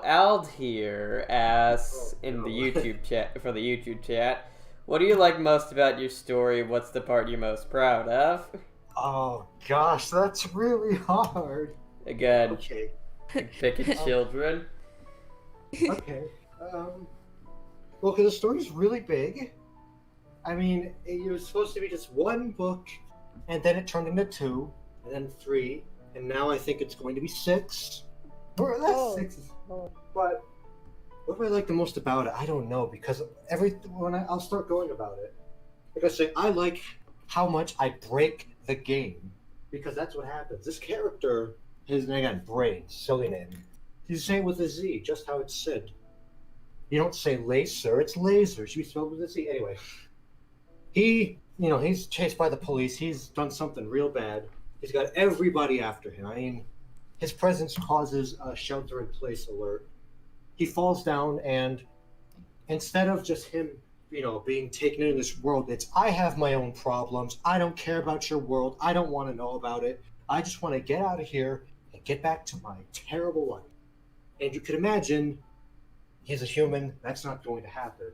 Ald here asks in the YouTube chat, for the YouTube chat, what do you like most about your story? What's the part you're most proud of? Oh gosh, that's really hard. Again, Okay. picking children. Okay. Well, because the story's really big. I mean, it was supposed to be just one book, and then it turned into 2, and then 3, and now I think it's going to be 6. Or that's Oh. 6. Oh. But what do I like the most about it? I don't know, because I'll start going about it. Like I say, I like how much I break the game, because that's what happens. This character, his name again, Brain, silly name. He's saying with a Z, just how it's said. You don't say laser, it's laser. It should be spelled with a Z. Anyway, he's chased by the police. He's done something real bad. He's got everybody after him. I mean, his presence causes a shelter-in-place alert. He falls down, and instead of just him, being taken into this world, it's, I have my own problems. I don't care about your world. I don't want to know about it. I just want to get out of here and get back to my terrible life. And you could imagine, he's a human. That's not going to happen.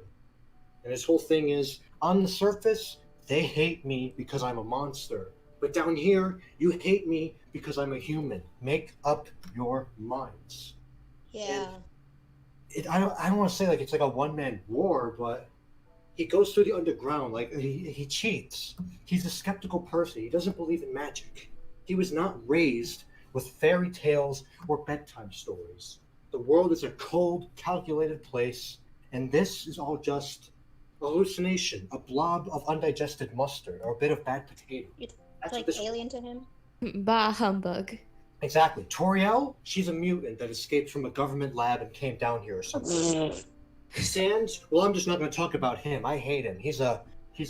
And his whole thing is, on the surface, they hate me because I'm a monster. But down here, you hate me because I'm a human. Make up your minds. Yeah. I don't want to say like it's like a one-man war, but he goes through the underground. Like, he cheats. He's a skeptical person. He doesn't believe in magic. He was not raised with fairy tales or bedtime stories. The world is a cold, calculated place, and this is all just a hallucination, a blob of undigested mustard, or a bit of bad potato. It's That's like what this alien to him. Bah humbug. Exactly. Toriel, she's a mutant that escaped from a government lab and came down here or something. Sans, well, I'm just not going to talk about him. I hate him. He's a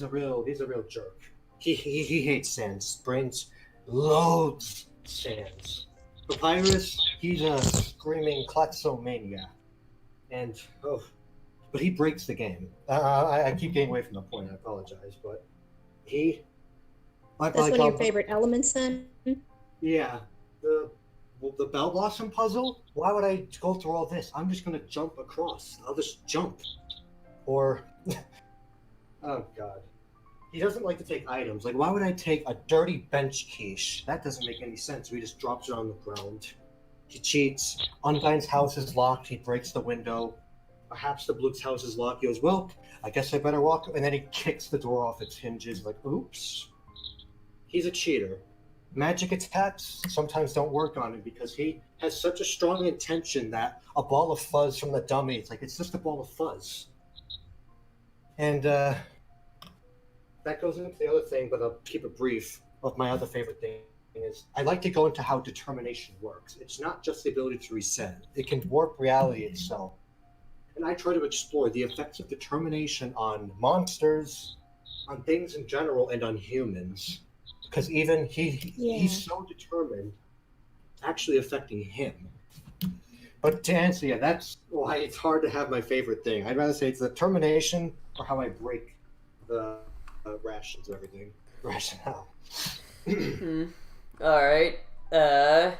real jerk. He hates Sans. Brains loads Sans. Papyrus, he's a screaming klaxomaniac, and but he breaks the game. I keep getting away from the point. I apologize, but he. That's one of your favorite elements, then. Yeah, the Bell Blossom puzzle. Why would I go through all this? I'm just gonna jump across. I'll just jump. Or, oh god, he doesn't like to take items. Like, why would I take a dirty bench quiche? That doesn't make any sense. He just drops it on the ground. He cheats. Undyne's house is locked. He breaks the window. Perhaps the Bluke's house is locked. He goes, well, I guess I better walk. And then he kicks the door off its hinges. Like, oops. He's a cheater. Magic attacks sometimes don't work on him because he has such a strong intention that a ball of fuzz from the dummy, it's just a ball of fuzz. And that goes into the other thing, but I'll keep it brief. Of my other favorite thing is I like to go into how determination works. It's not just the ability to reset. It can warp reality itself. And I try to explore the effects of determination on monsters, on things in general, and on humans. Because even he's so determined, actually affecting him. But to answer, that's why it's hard to have my favorite thing. I'd rather say it's determination or how I break the rations and everything. Rationale. All right. I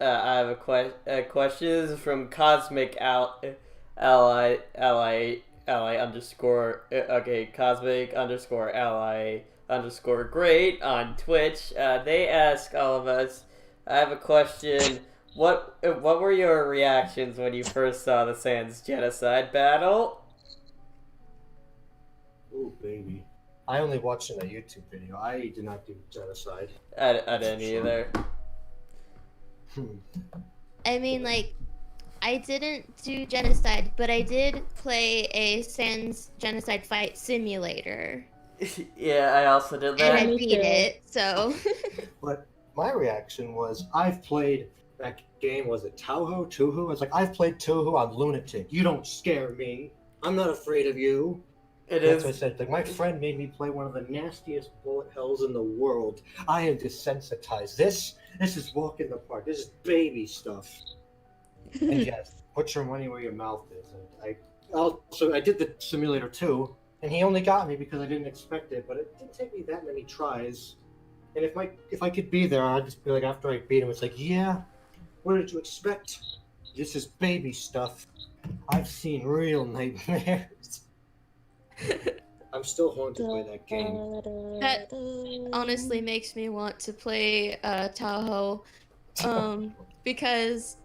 have a question. This is from Cosmic Ally underscore. Okay, Cosmic underscore Ally underscore great on Twitch. They ask all of us. I have a question. What were your reactions when you first saw the Sans genocide battle? Oh baby, I only watched it in a YouTube video. I did not do genocide. I didn't either. I mean, I didn't do genocide, but I did play a Sans genocide fight simulator. Yeah, I also did that. And I beat it, so. But my reaction was, I've played that game, was it Tuhu? I was like, I've played Tuhu, I'm lunatic. You don't scare me. I'm not afraid of you. That's what I said. My friend made me play one of the nastiest bullet hells in the world. I am desensitized. This is walk in the park. This is baby stuff. And yes, put your money where your mouth is. And I did the simulator too, and he only got me because I didn't expect it. But it didn't take me that many tries. And if I could be there, I'd just be like, after I beat him, it's like, yeah, what did you expect? This is baby stuff. I've seen real nightmares. I'm still haunted by that game. That honestly makes me want to play Tahoe, because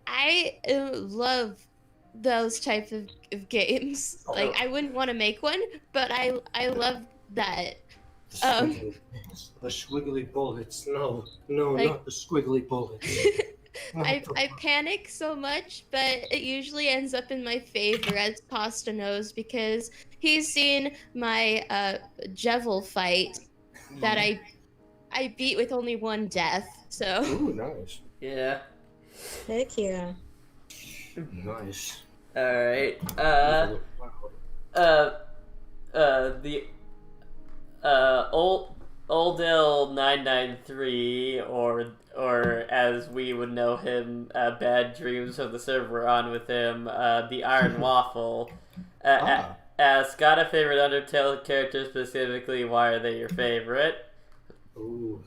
I love those types of games. I wouldn't want to make one, but I love that. The squiggly bullets. No, not the squiggly bullets. I panic so much, but it usually ends up in my favor, as Pasta knows, because he's seen my Jevil fight that I beat with only one death. So. Ooh, nice. Yeah. Heck yeah. Nice. All right. The Oldil 993 or as we would know him, Bad Dreams of the server on with him, the Iron Waffle. Ask, got a favorite Undertale character specifically? Why are they your favorite? Ooh.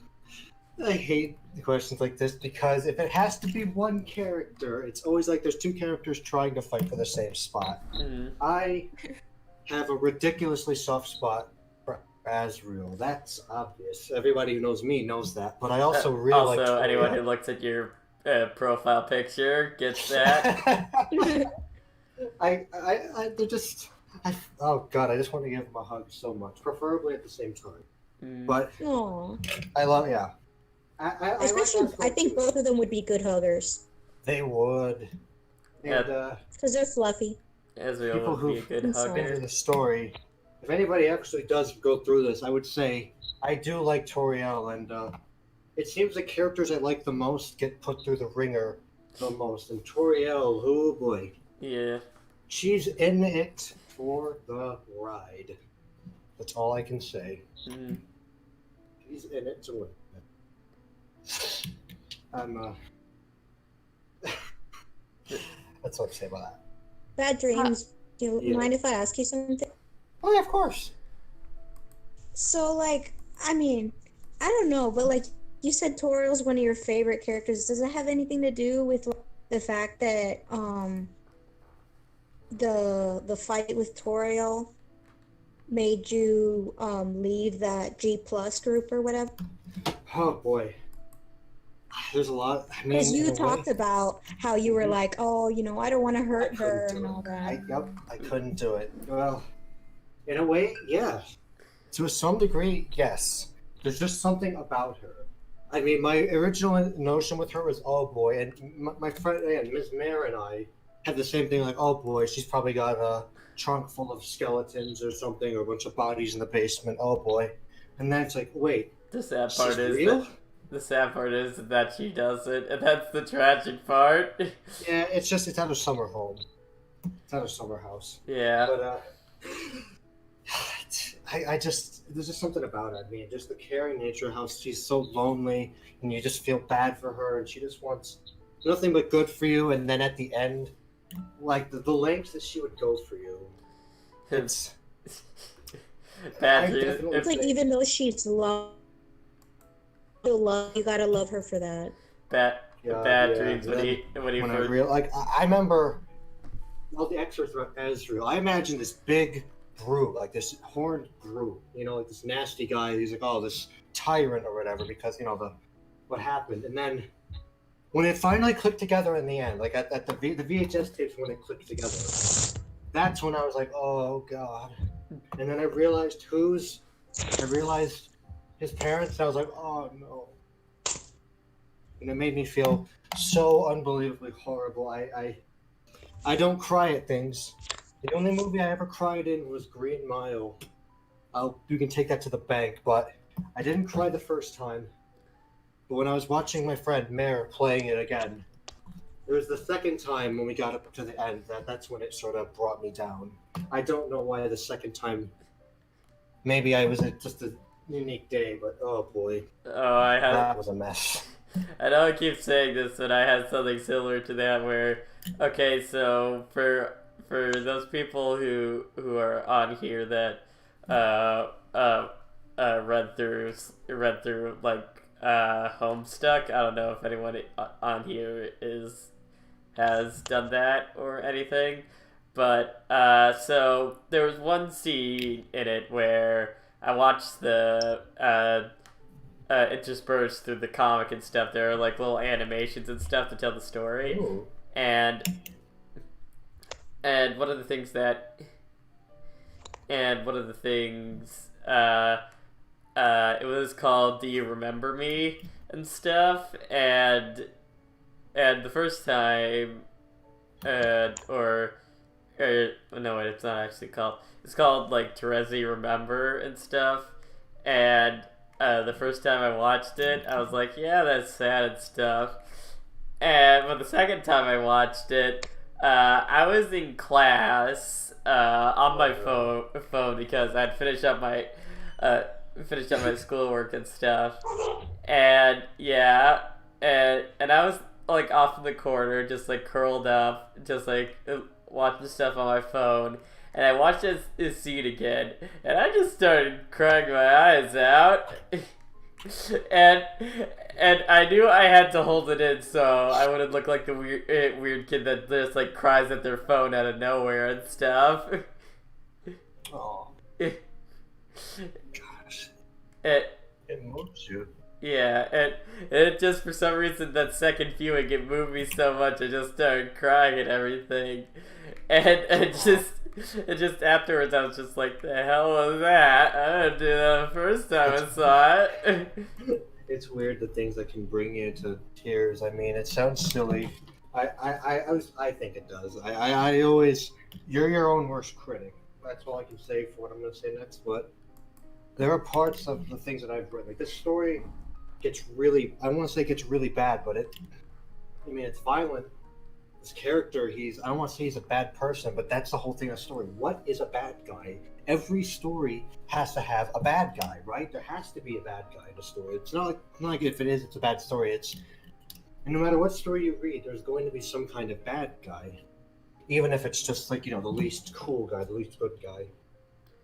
I hate the questions like this because if it has to be one character, it's always like there's two characters trying to fight for the same spot. Mm-hmm. I have a ridiculously soft spot for Asriel. That's obvious. Everybody who knows me knows that. But I also really like. Also, anyone who looks at your profile picture gets that. Oh god, I just want to give him a hug so much, preferably at the same time. But Aw. I love, yeah. I like Especially, that I think too. both of them would be good huggers They would. And because they're fluffy. Ezreal people would be a who've good been been through hugger. the story, if anybody actually does go through this, I would say I do like Toriel, and it seems the characters I like the most get put through the ringer the most. And Toriel, oh boy, Yeah. she's in it for the ride. That's all I can say. Mm. She's in it to win. I'm that's what I say about that. Bad dreams. Do you Yeah. mind if I ask you something? Oh yeah, of course. So, like, I mean, I don't know, but like you said, Toriel's one of your favorite characters. Does it have anything to do with like, the fact that the fight with Toriel made you leave that G plus group or whatever? Oh boy, there's a lot. I mean, Because you in a talked way, about how you were like, oh, you know, I don't want to I hurt her couldn't and do all it. that. I couldn't do it. Well, in a way, yeah. To some degree, yes. There's just something about her. I mean, my original notion with her was, oh boy, and my friend and Ms. Mare and I had the same thing, like, oh boy, she's probably got a trunk full of skeletons or something, or a bunch of bodies in the basement. Oh boy, and then it's like, wait, The sad she's part is real? that she does it, and that's the tragic part. Yeah, it's at a summer home. It's at a summer house. Yeah. But I just there's just something about it. I mean, just the caring nature, how she's so lonely, and you just feel bad for her, and she just wants nothing but good for you. And then at the end, like the lengths that she would go for you, it's Bad I dreams. definitely- It's like even though she's you gotta love her for that. Bad yeah, dreams when he when I first. real like I remember all the extras were Ezreal. I imagine this big brute, like this horned brute, you know, like this nasty guy. He's like, oh, this tyrant or whatever, because you know what happened. And then when it finally clicked together in the end, like at the VHS tapes when it clicked together, that's when I was like, oh god. And then I realized his parents, and I was like, oh no. And it made me feel so unbelievably horrible. I don't cry at things. The only movie I ever cried in was Green Mile. You can take that to the bank, but I didn't cry the first time. But when I was watching my friend Mare playing it again, it was the second time when we got up to the end that's when it sort of brought me down. I don't know why the second time. Maybe I was just a unique day, but oh boy, Oh, that was a mess. I know I keep saying this, but I had something similar to that where, okay, so for those people who are on here that read through like Homestuck. I don't know if anyone on here has done that or anything, but so there was one scene in it where I watched the interspersed through the comic and stuff. There are like little animations and stuff to tell the story. Ooh. And one of the things it was called "Do You Remember Me?" and stuff. And the first time, or no, wait, it's not actually called. It's called like Terezi Remember and stuff. And the first time I watched it, I was like, yeah, that's sad and stuff. But the second time I watched it, I was in class on my phone because I'd finished up my schoolwork and stuff, and yeah, and I was like off in the corner, just like curled up, just like watching stuff on my phone. And I watched this scene again, and I just started crying my eyes out. and I knew I had to hold it in so I wouldn't look like the weird kid that just like cries at their phone out of nowhere and stuff. Oh. Gosh. It moves you. Yeah, and it just for some reason that second viewing it moved me so much I just started crying and everything. and just afterwards, I was just like, "The hell was that? I didn't do that the first time I saw it." It's weird the things that can bring you to tears. I mean, it sounds silly. I think it does. I always, you're your own worst critic. That's all I can say for what I'm going to say next. But there are parts of the things that I've read. Like this story gets really, I don't want to say it gets really bad, but it's violent. This character, I don't want to say he's a bad person, but that's the whole thing of the story. What is a bad guy? Every story has to have a bad guy, right? There has to be a bad guy in a story. It's not like if it is, it's a bad story. And no matter what story you read, there's going to be some kind of bad guy. Even if it's just like, the least cool guy, the least good guy.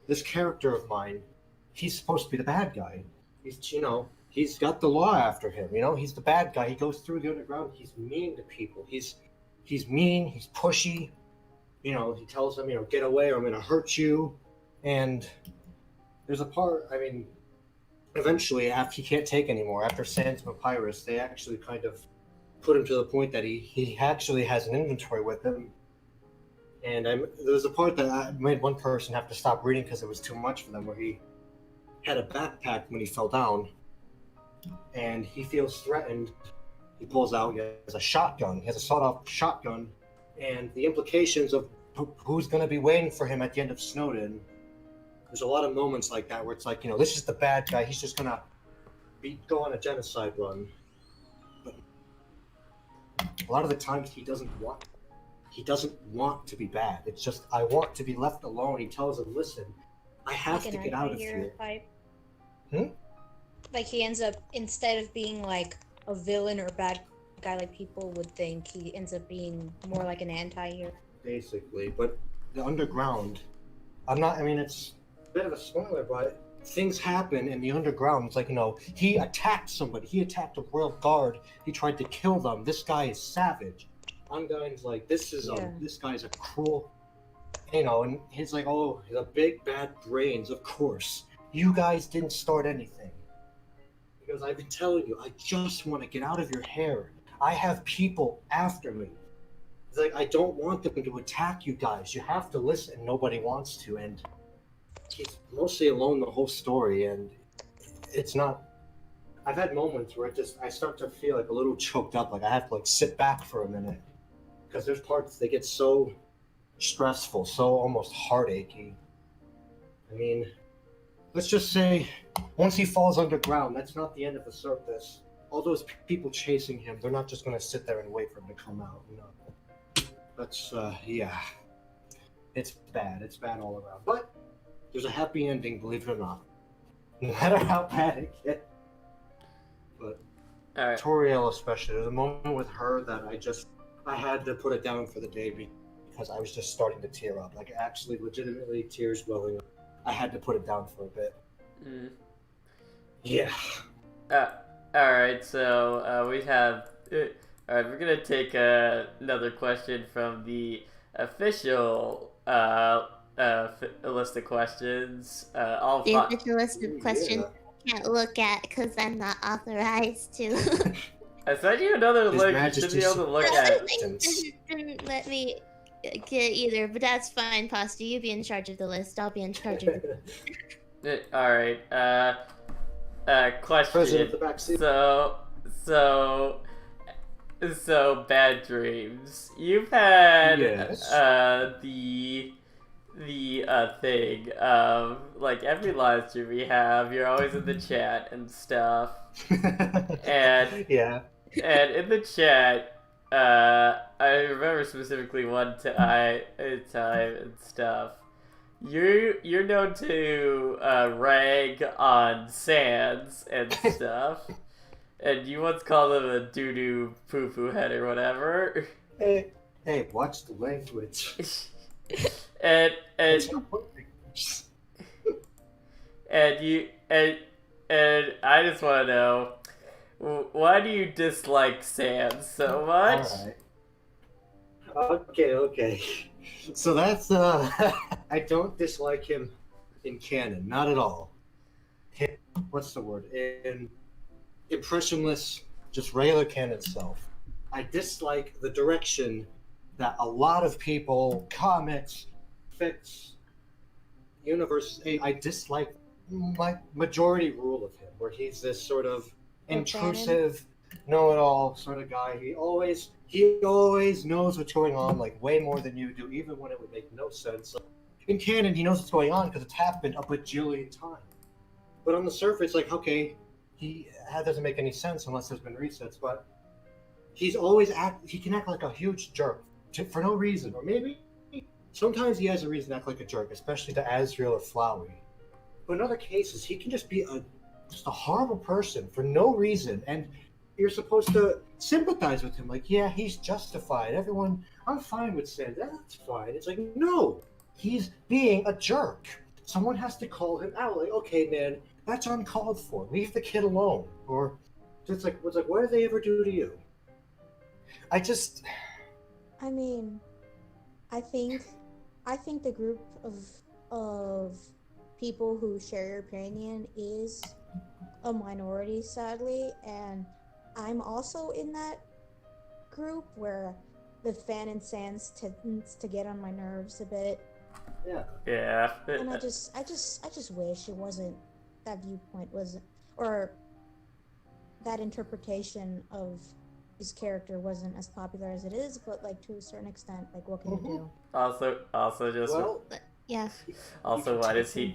This character of mine, he's supposed to be the bad guy. He's got the law after him, he's the bad guy. He goes through the underground, he's mean to people. He's mean, he's pushy. He tells them, get away or I'm going to hurt you. And there's a part, eventually, after he can't take anymore, after Sans Papyrus, they actually kind of put him to the point that he actually has an inventory with him. And there was a part that I made one person have to stop reading because it was too much for them, where he had a backpack when he fell down. And he feels threatened. He pulls out, he has a shotgun. He has a sawed-off shotgun. And the implications of who's going to be waiting for him at the end of Snowden. There's a lot of moments like that where it's like, this is the bad guy. He's just going to go on a genocide run. But a lot of the times he doesn't want to be bad. It's just, I want to be left alone. He tells him, listen, I have to get out of here. Like he ends up, instead of being like a villain or a bad guy like people would think, he ends up being more like an anti-hero. Basically, but the underground, it's a bit of a spoiler, but things happen in the underground. It's like, he attacked somebody. He attacked a royal guard. He tried to kill them. This guy is savage. Undyne's like, this guy's a cruel, and he's like, oh, the big bad brains, of course. You guys didn't start anything. Because I've been telling you, I just want to get out of your hair. I have people after me. It's like, I don't want them to attack you guys. You have to listen. Nobody wants to. And he's mostly alone the whole story. And it's not... I've had moments where I start to feel like a little choked up. Like I have to sit back for a minute. Because there's parts that get so stressful, so almost heartachy. Let's just say, once he falls underground, that's not the end of the surface. All those people chasing him, they're not just going to sit there and wait for him to come out. No. That's, yeah. It's bad. It's bad all around. But there's a happy ending, believe it or not. No matter how bad it gets. But Right. Toriel especially, there's a moment with her that I had to put it down for the day because I was just starting to tear up. Like, actually, legitimately, tears welling up. I had to put it down for a bit. Mm. Yeah. Alright, so we have... Alright, we're gonna take another question from the official list of questions. The official list of questions can't look at because I'm not authorized to. I sent you another His link Majesty to be able to look at. Didn't let me get either, but that's fine, Pasta. You be in charge of the list. I'll be in charge of the Alright, question. President of the backseat. So Bad Dreams. You've had Yes. the thing of like every live stream we have, you're always in the chat and stuff. And yeah. And in the chat, I remember specifically one time and stuff. You're known to rag on Sans and stuff, and you once called him a doo-doo poo-poo head or whatever. Hey, watch the language. and It's not and I just want to know, why do you dislike Sans so much? Alright. Okay. So that's, I don't dislike him in canon, not at all. What's the word? In impressionless, just regular canon self. I dislike the direction that a lot of people, comics, fics, universe, I dislike my majority rule of him, where he's this sort of intrusive, know-it-all sort of guy. He always knows what's going on, like way more than you do, even when it would make no sense. Like, in canon, he knows what's going on because it's happened a bajillion times. But on the surface, like, okay, that doesn't make any sense unless there's been resets. But he can act like a huge jerk for no reason, or maybe sometimes he has a reason to act like a jerk, especially to Azrael or Flowey. But in other cases, he can just be just a horrible person for no reason, and you're supposed to sympathize with him. Like, yeah, he's justified. Everyone, I'm fine with saying that's fine. It's like, no, he's being a jerk. Someone has to call him out. Like, okay, man, that's uncalled for. Leave the kid alone. Or it's like, what did they ever do to you? I mean, I think the group of people who share your opinion is a minority, sadly, and I'm also in that group where the fan and sans tends to get on my nerves a bit. Yeah. And I just wish it wasn't, that viewpoint wasn't, or that interpretation of his character wasn't as popular as it is, but like to a certain extent, like what can you do? Also just Yeah. also why is he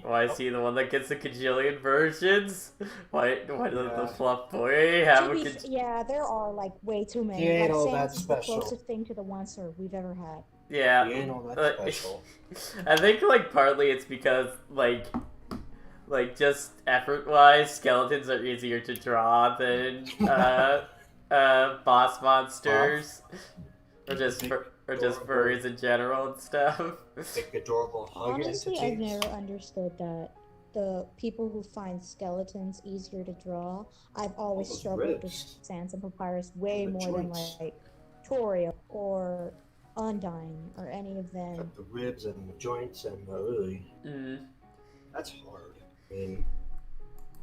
the one that gets the cajillion versions? Why does the fluff boy have a Yeah, there are like way too many. He ain't all that Sans is special. the closest thing to the one serve we've ever had. Yeah. He ain't all that special. I think like partly it's because like just effort-wise, skeletons are easier to draw than boss monsters, or just furries in general and stuff. Big adorable hug Honestly, entities. I've never understood that. The people who find skeletons easier to draw, I've always Those struggled with ribs. Sans and Papyrus way The more than joints. like Toriel or Undyne or any of them. Got the ribs and the joints and that's hard. I mean,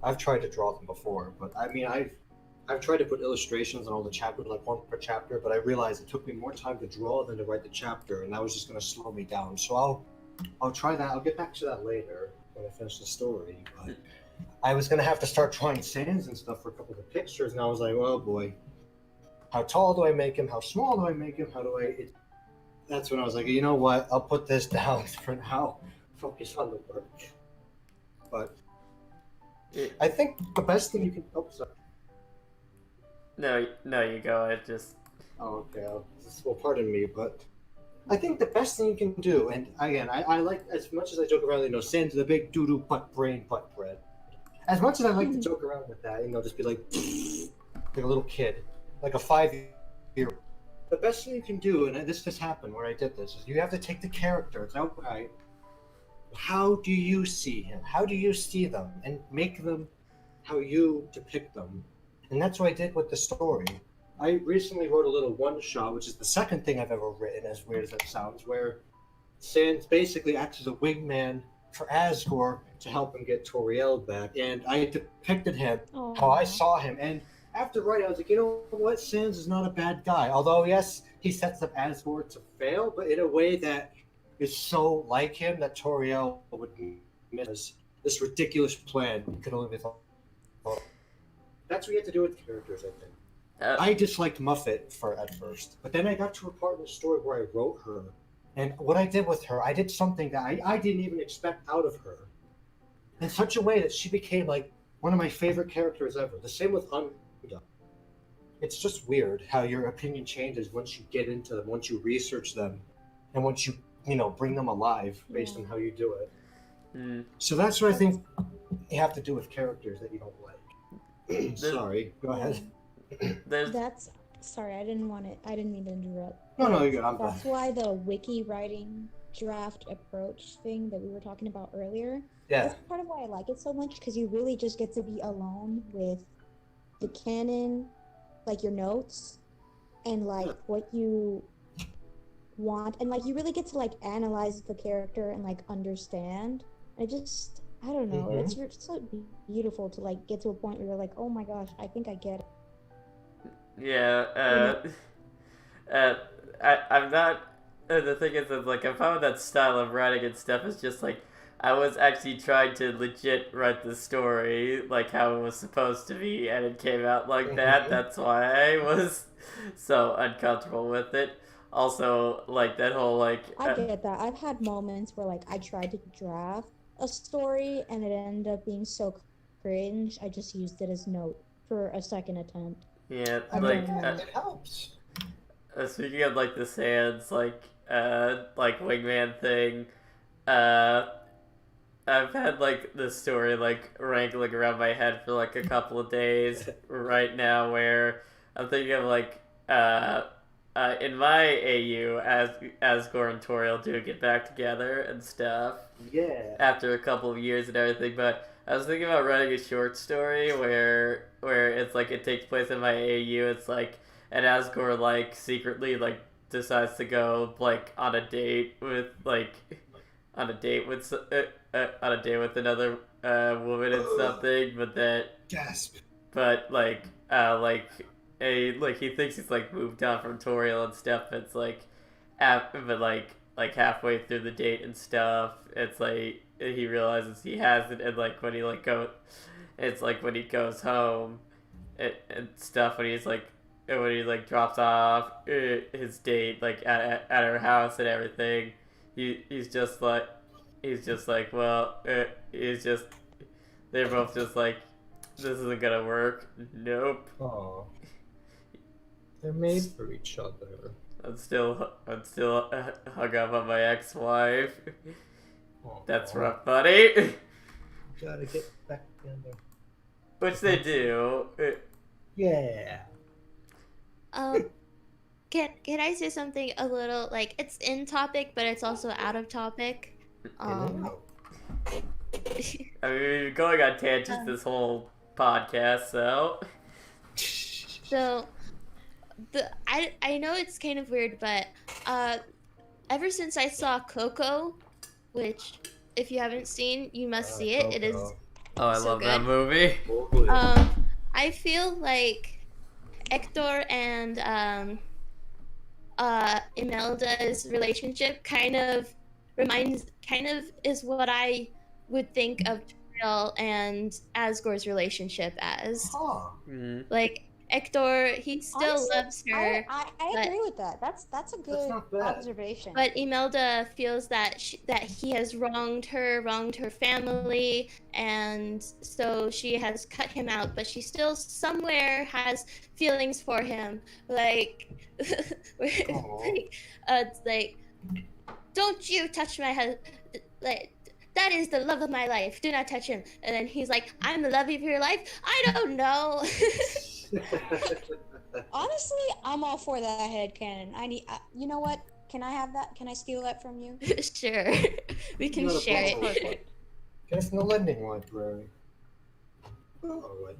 I've tried to draw them before, but I mean, I've tried to put illustrations on all the chapters, like one per chapter, but I realized it took me more time to draw than to write the chapter, and that was just going to slow me down. So I'll try that. I'll get back to that later when I finish the story. But I was going to have to start drawing sans and stuff for a couple of the pictures, and I was like, oh boy, how tall do I make him? How small do I make him? How do I? That's when I was like, you know what? I'll put this down for now. Focus on the work. But I think the best thing you can. Oh, sorry. No, you go. It just. Oh, okay. Well, pardon me, but I think the best thing you can do, and again, I like, as much as I joke around, sans the big doo-doo butt brain butt bread. As much as I like to joke around with that, just be like a little kid, like a 5-year. The best thing you can do, and this just happened where I did this, is you have to take the characters outright. How do you see him? How do you see them? And make them how you depict them. And that's what I did with the story. I recently wrote a little one-shot, which is the second thing I've ever written, as weird as that sounds, where Sans basically acts as a wingman for Asgore to help him get Toriel back. And I depicted him, how I saw him. And after writing, I was like, you know what? Sans is not a bad guy. Although, yes, he sets up Asgore to fail, but in a way that is so like him that Toriel would miss this ridiculous plan. Could only be thought. That's what you have to do with characters, I think. I disliked Muffet at first, but then I got to a part in the story where I wrote her, and what I did with her, I did something that I didn't even expect out of her, in such a way that she became like one of my favorite characters ever. The same with Undertale. It's just weird how your opinion changes once you get into them, once you research them, and once you bring them alive based on how you do it. So that's what I think you have to do with characters that you don't like. Sorry, go ahead. Sorry, I didn't mean to interrupt. No, you're good. That's why the wiki writing draft approach thing that we were talking about earlier. Yeah. That's part of why I like it so much, because you really just get to be alone with the canon, like your notes, and like what you want, and like you really get to like analyze the character and like understand. I don't know. It's so beautiful to like get to a point where you're like, oh my gosh, I think I get it. Yeah. I'm not the thing is that like I found that style of writing and stuff is just like I was actually trying to legit write the story like how it was supposed to be, and it came out like that. That's why I was so uncomfortable with it. Also, like that whole like I get that. I've had moments where like I tried to draft a story and it ended up being so cringe. I just used it as note for a second attempt. yeah, I like mean, it helps. speaking of like the Sans like wingman thing, I've had like this story like wrangling around my head for like a couple of days right now, where I'm thinking of like in my AU as Asgore and Toriel do get back together and stuff. Yeah. After a couple of years and everything, but I was thinking about writing a short story where it's like it takes place in my AU. It's like and Asgore like secretly like decides to go like on a date with like on a date with on a date with another woman and something, but that Gasp. but like he thinks he's like moved on from Toriel and stuff. It's like but like halfway through the date and stuff, it's like he realizes he hasn't, and like when he like go, it's like when he goes home and stuff, when he's like when he like drops off his date like at her house and everything, he's just like well he's just they're both just like this isn't gonna work. Nope. Oh. They're made for each other. I'm still hung up on my ex-wife. Aw. That's rough, buddy. Gotta get back together. Which they do. Yeah. Can I say something a little like it's in topic, but it's also out of topic? I mean, we've been going on tangents this whole podcast, so. So, I know it's kind of weird, but ever since I saw Coco, which if you haven't seen, you must see it. Coco. It is. Oh, I so love good. that movie. I feel like Hector and Imelda's relationship kind of is what I would think of Toriel and Asgore's relationship as. Huh. Like Hector, he still Honestly, loves her. I but- agree with that. That's a good not bad. observation. But Imelda feels that that he has wronged her family, and so she has cut him out. But she still somewhere has feelings for him. Like, it's like, don't you touch my husband? Like, that is the love of my life. Do not touch him. And then he's like, I'm the love of your life? I don't know. Honestly, I'm all for that headcanon. You know what? Can I have that? Can I steal that from you? Sure. We can Not a share problem. it. Guess in the lending library. Alright.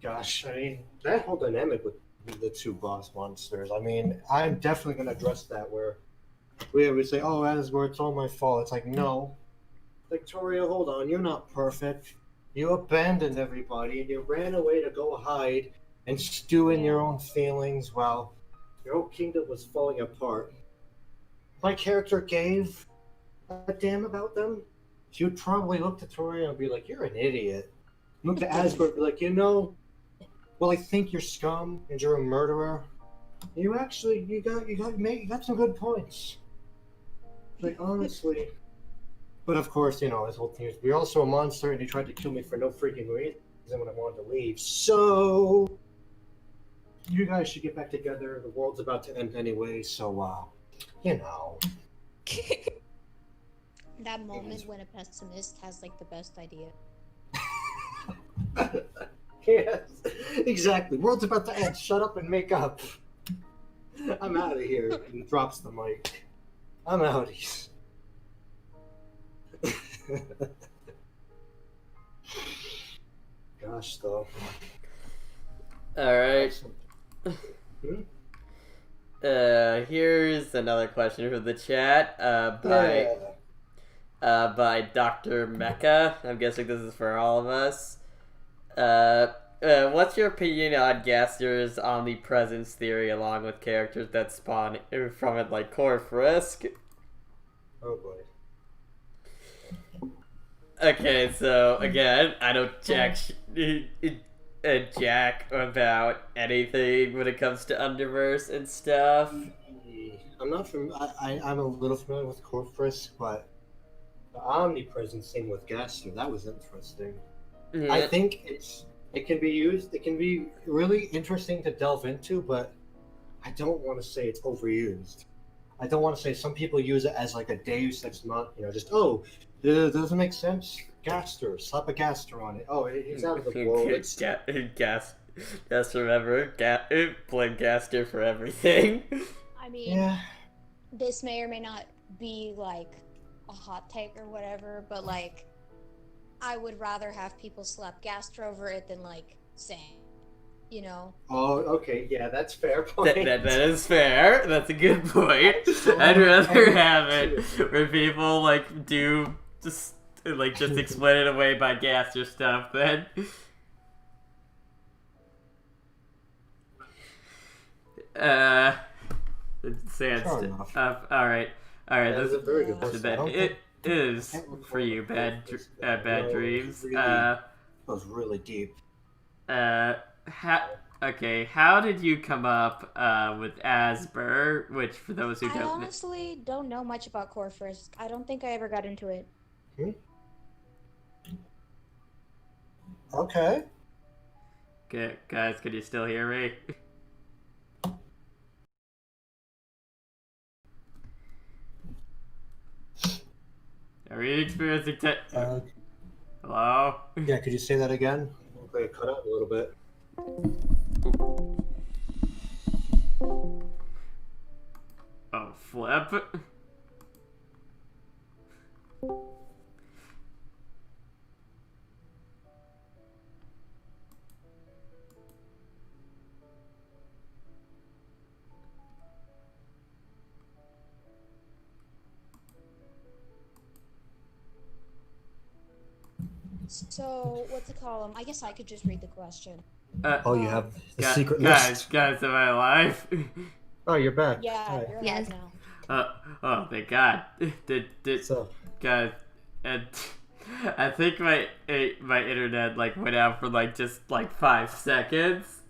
Gosh, I mean, that whole dynamic with the two boss monsters, I mean, I'm definitely going to address that where we always say, oh, Asgore, it's all my fault. It's like, no. Victoria, hold on, you're not perfect. You abandoned everybody and you ran away to go hide and stew in your own feelings while your whole kingdom was falling apart. My character gave a damn about them. She would probably look to Toriel and be like, you're an idiot. Look to Asgore and be like, well, I think you're scum and you're a murderer. You actually, you got some good points. Like, honestly. But of course, his whole thing is, you're also a monster and you tried to kill me for no freaking reason when I wanted to leave. So, you guys should get back together. The world's about to end anyway, so, That moment when a pessimist has like the best idea. Yes, exactly. World's about to end. Shut up and make up. I'm out of here. And drops the mic. I'm outies. Gosh, though. Alright. Here's another question from the chat by Dr. Mecca. I'm guessing this is for all of us. what's your opinion on Gaster's omnipresence theory, along with characters that spawn from it, like Corfrisk? Oh boy. Okay, so again, I don't jack about anything when it comes to Underverse and stuff. I'm not I'm a little familiar with Corfrisk, but the omnipresence thing with Gaster, that was interesting. Yeah. I think it can be used. It can be really interesting to delve into, but I don't want to say it's overused. I don't want to say some people use it as like a Deus Ex Machina, just it doesn't make sense. Gaster, slap a Gaster on it. Oh, he's out of the world. It's Just remember, blame Gaster for everything. I mean, yeah. this may or may not be like a hot take or whatever, but like, I would rather have people slap Gaster over it than like Sam. You know? Oh, okay, yeah, that's fair point. That is fair. That's a good point. I'd rather have it where people like do just explain it away by Gaster stuff than. Fair enough. All right. That's a very good question. It is for you, bad dreams. That was really deep. How did you come up with Asper? Which, for those who I don't honestly don't know much about Corfrisk. I don't think I ever got into it. Okay. Okay, guys, can you still hear me? Are we experiencing Hello? Yeah, could you say that again? Okay, cut out a little bit. Oh, flip. So, what's it called? I guess I could just read the question. You have the secret guys, list. Guys, am I alive? Oh, you're back. Yeah, Hi. you're Yes. alive now. Oh, thank God. So, Guys, and I think my internet went out for just 5 seconds.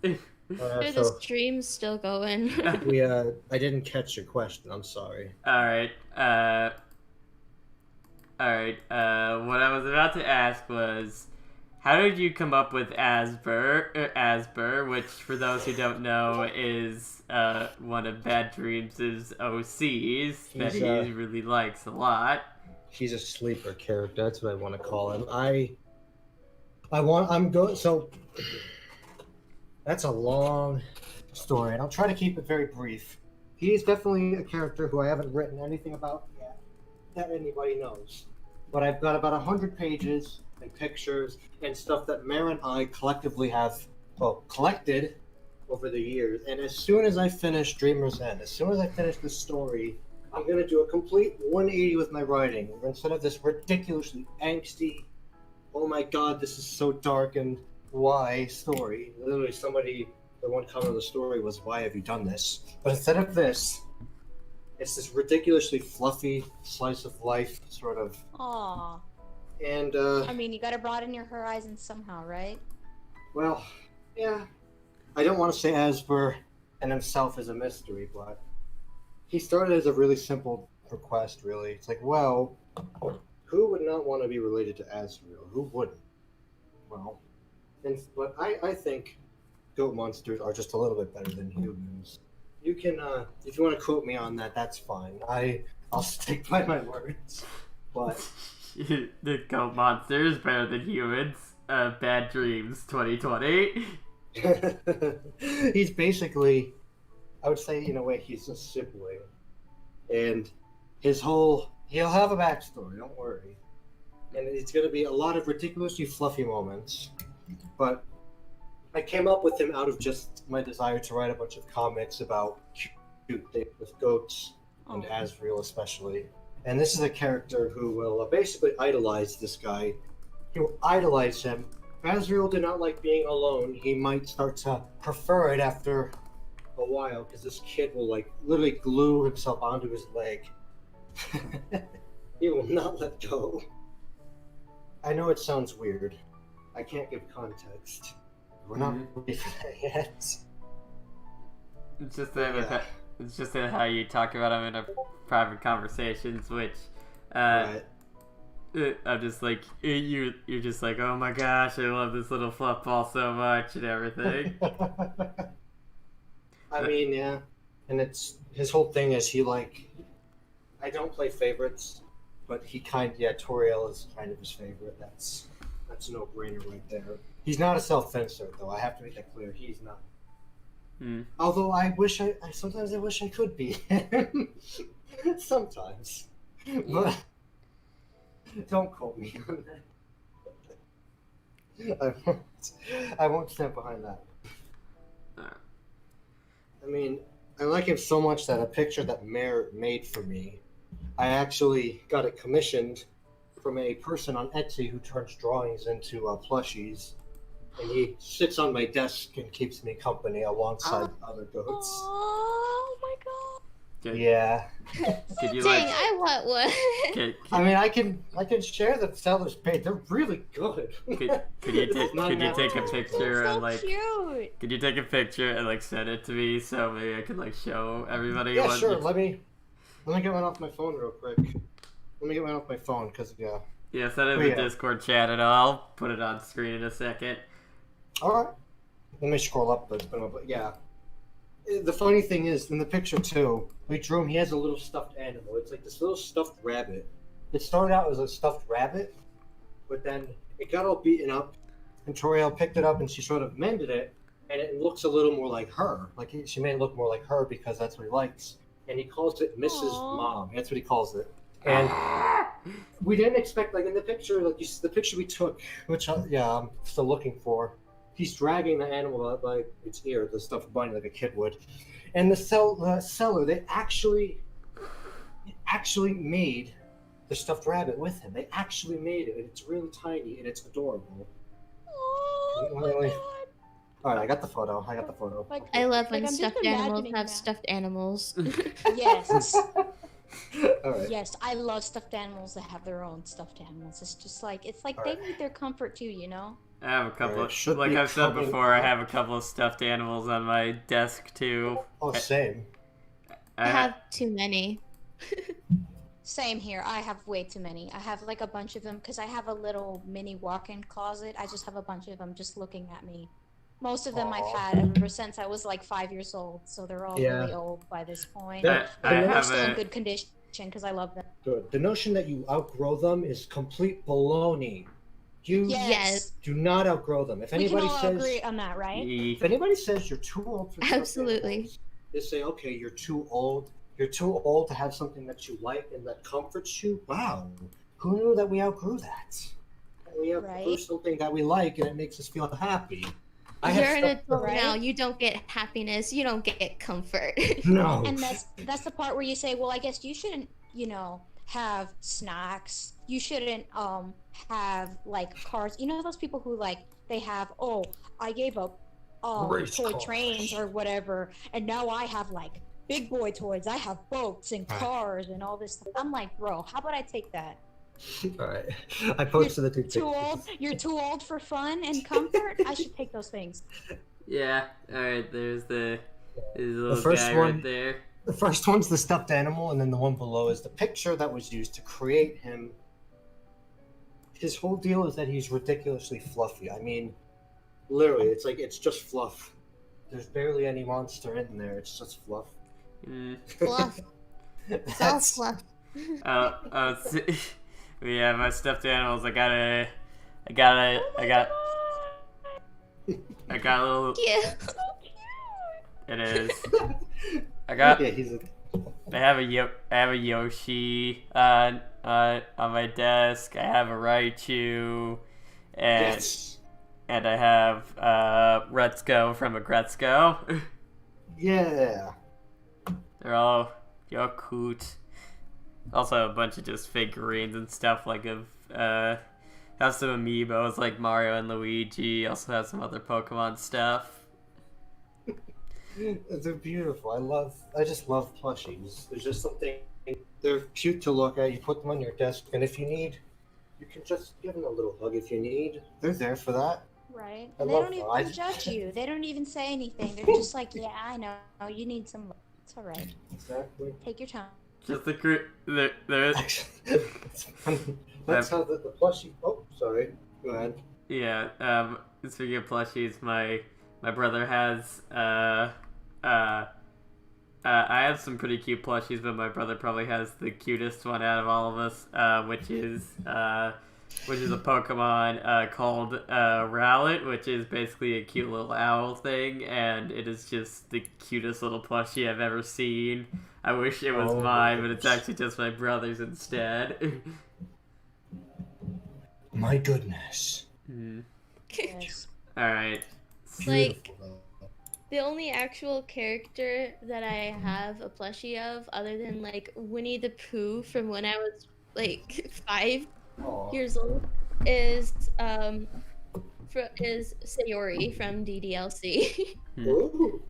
The stream's still going. I didn't catch your question. I'm sorry. All right. What I was about to ask was, how did you come up with Asper, which, for those who don't know, is one of Bad Dreams' OCs that he really likes a lot. He's a sleeper character. That's what I want to call him. So that's a long story, and I'll try to keep it very brief. He's definitely a character who I haven't written anything about yet that anybody knows. But I've got about 100 pages and pictures and stuff that Mare and I collectively have collected over the years. And as soon as I finish Dreamer's End, as soon as I finish this story, I'm going to do a complete 180 with my writing. Instead of this ridiculously angsty, oh my god, this is so dark and why story. Literally the one comment of the story was, why have you done this? But instead of this, it's this ridiculously fluffy slice of life sort of. Aww. And I mean, you gotta broaden your horizons somehow, right? Well, yeah. I don't want to say Asper and himself is a mystery, but he started as a really simple request, really. It's like, well, who would not want to be related to Azrael? Who wouldn't? Well, but I think goat monsters are just a little bit better than humans. You can, if you want to quote me on that, that's fine. I'll stick by my words. But the goat monster is better than humans. Bad Dreams 2020. He's basically, I would say in a way, he's a sibling. And he'll have a backstory, don't worry. And it's going to be a lot of ridiculously fluffy moments. But I came up with him out of just my desire to write a bunch of comics about cute things with goats and Azrael especially. And this is a character who will basically idolize this guy. He will idolize him Asriel did not like being alone. He might start to prefer it after a while, because this kid will like literally glue himself onto his leg. He will not let go. I know it sounds weird. I can't give context. We're not ready for that yet. It's just it's just how you talk about them in a private conversations, which Right. I'm just like you're just like, oh my gosh, I love this little fluff ball so much and everything. I mean, yeah, and it's his whole thing is he like. I don't play favorites, but Toriel is kind of his favorite. That's a no-brainer right there. He's not a self-fencer though. I have to make that clear. He's not. Although sometimes I wish I could be. Sometimes, but don't quote me on that. I won't stand behind that. I mean, I like him so much that a picture that Mare made for me, I actually got it commissioned from a person on Etsy who turns drawings into plushies, and he sits on my desk and keeps me company alongside other goats. Oh my god! Yeah. Could you Dang, I want one. I mean, I can share the seller's page. They're really good. Could you take a picture and like? Cute. Could you take a picture and like send it to me so maybe I could like show everybody? Yeah, what sure. you... Let me get one off my phone real quick. Let me get one off my phone because Yeah, send it in the Discord chat and I'll put it on screen in a second. All right. Let me scroll up, but yeah. The funny thing is, in the picture too, we drew him. He has a little stuffed animal. It's like this little stuffed rabbit. It started out as a stuffed rabbit, but then it got all beaten up, and Toriel picked it up and she sort of mended it, and it looks a little more like her. Like she made it look more like her because that's what he likes. And he calls it Mrs. Mom. That's what he calls it. And we didn't expect, like in the picture, the picture we took, which I'm still looking for. He's dragging the animal out by its ear, the stuffed bunny, like a kid would. And the seller, they actually made the stuffed rabbit with him. They actually made it, and it's really tiny, and it's adorable. Oh my Really? god! All right, I got the photo. Like, I love when I'm just stuffed animals imagining have that. stuffed animals. Yes. All right. Yes, I love stuffed animals that have their own stuffed animals. It's just like they need their comfort too, you know. I have a couple Alright, like I've said before, I have a couple of stuffed animals on my desk too. Oh, same. I have too many. Same here. I have way too many. I have like a bunch of them because I have a little mini walk-in closet. I just have a bunch of them just looking at me. Most of them I've had ever since I was like 5 years old, so they're all really old by this point. They're still in good condition because I love them. Good. The notion that you outgrow them is complete baloney. You Yes. do not outgrow them. If We can anybody all says agree on that, right? if anybody says you're too old for stuffed Absolutely. animals, they say, okay, you're too old. You're too old to have something that you like and that comforts you. Wow, who knew that we outgrew that? We outgrew something that we like and it makes us feel happy. You're an adult now. You don't get happiness. You don't get comfort. No. And that's the part where you say, well, I guess you shouldn't, have snacks. You shouldn't have like cars. You know those people who like they have, I gave up toy trains or whatever, and now I have like big boy toys. I have boats and cars and all this stuff. I'm like, bro, how about I take that? All right, I posted the two Too old? You're too old for fun and comfort? I should take those things. Yeah. All right. There's the little first guy one- right there. The first one's the stuffed animal, and then the one below is the picture that was used to create him. His whole deal is that he's ridiculously fluffy. I mean, literally, it's just fluff. There's barely any monster in there. It's just fluff. Fluff. It's all fluff. Yeah, my stuffed animals. I got a little. Yeah. It is. I got. Yeah, he's a. I have a Yoshi on my desk. I have a Raichu, and and I have Retzko from a Gretzko. Yeah. They're all cute. Also a bunch of just figurines and stuff like of have some amiibos like Mario and Luigi. Also have some other Pokemon stuff. They're beautiful. I just love plushies. There's just something. They're cute to look at. You put them on your desk, and if you need, you can just give them a little hug if you need. They're there for that. Right. I And they love don't them. even judge you. They don't even say anything. They're just like, yeah, I know. You need some love. It's all right. Exactly. Take your time. Just the That's how the plushie. Oh, sorry. Go ahead. yeah. Speaking of plushies, my brother has I have some pretty cute plushies, but my brother probably has the cutest one out of all of us, which is a Pokemon called Rowlet, which is basically a cute little owl thing, and it is just the cutest little plushie I've ever seen. I wish it was mine, but it's actually just my brother's instead. My goodness. Yes. Alright. Like, the only actual character that I have a plushie of, other than like Winnie the Pooh from when I was like 5 years old, is Sayori from DDLC. Ooh.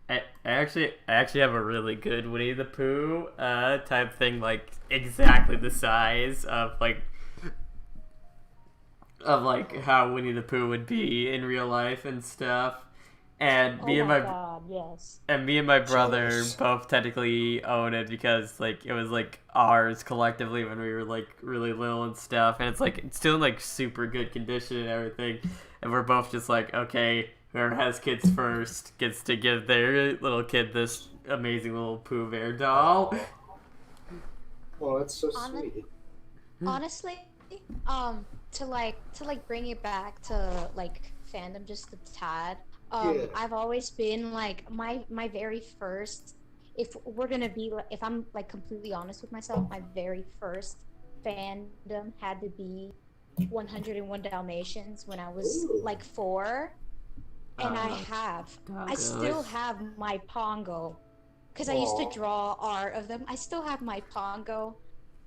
I actually have a really good Winnie the Pooh type thing, like exactly the size of how Winnie the Pooh would be in real life and stuff. And me and God, yes. and me and my brother Jealous. both technically own it because like it was like ours collectively when we were like really little and stuff, and it's still in like super good condition and everything, and we're both just like, okay, whoever has kids first gets to give their little kid this amazing little Pooh Bear doll. Oh, that's so Hon- sweet. Honestly, to bring it back to like fandom just a tad. Yeah. I've always been like my very first. If I'm like completely honest with myself, my very first fandom had to be 101 Dalmatians when I was Ooh. like 4, and I still Doggos. have my Pongo, because I used to Aw. draw art of them. I still have my Pongo.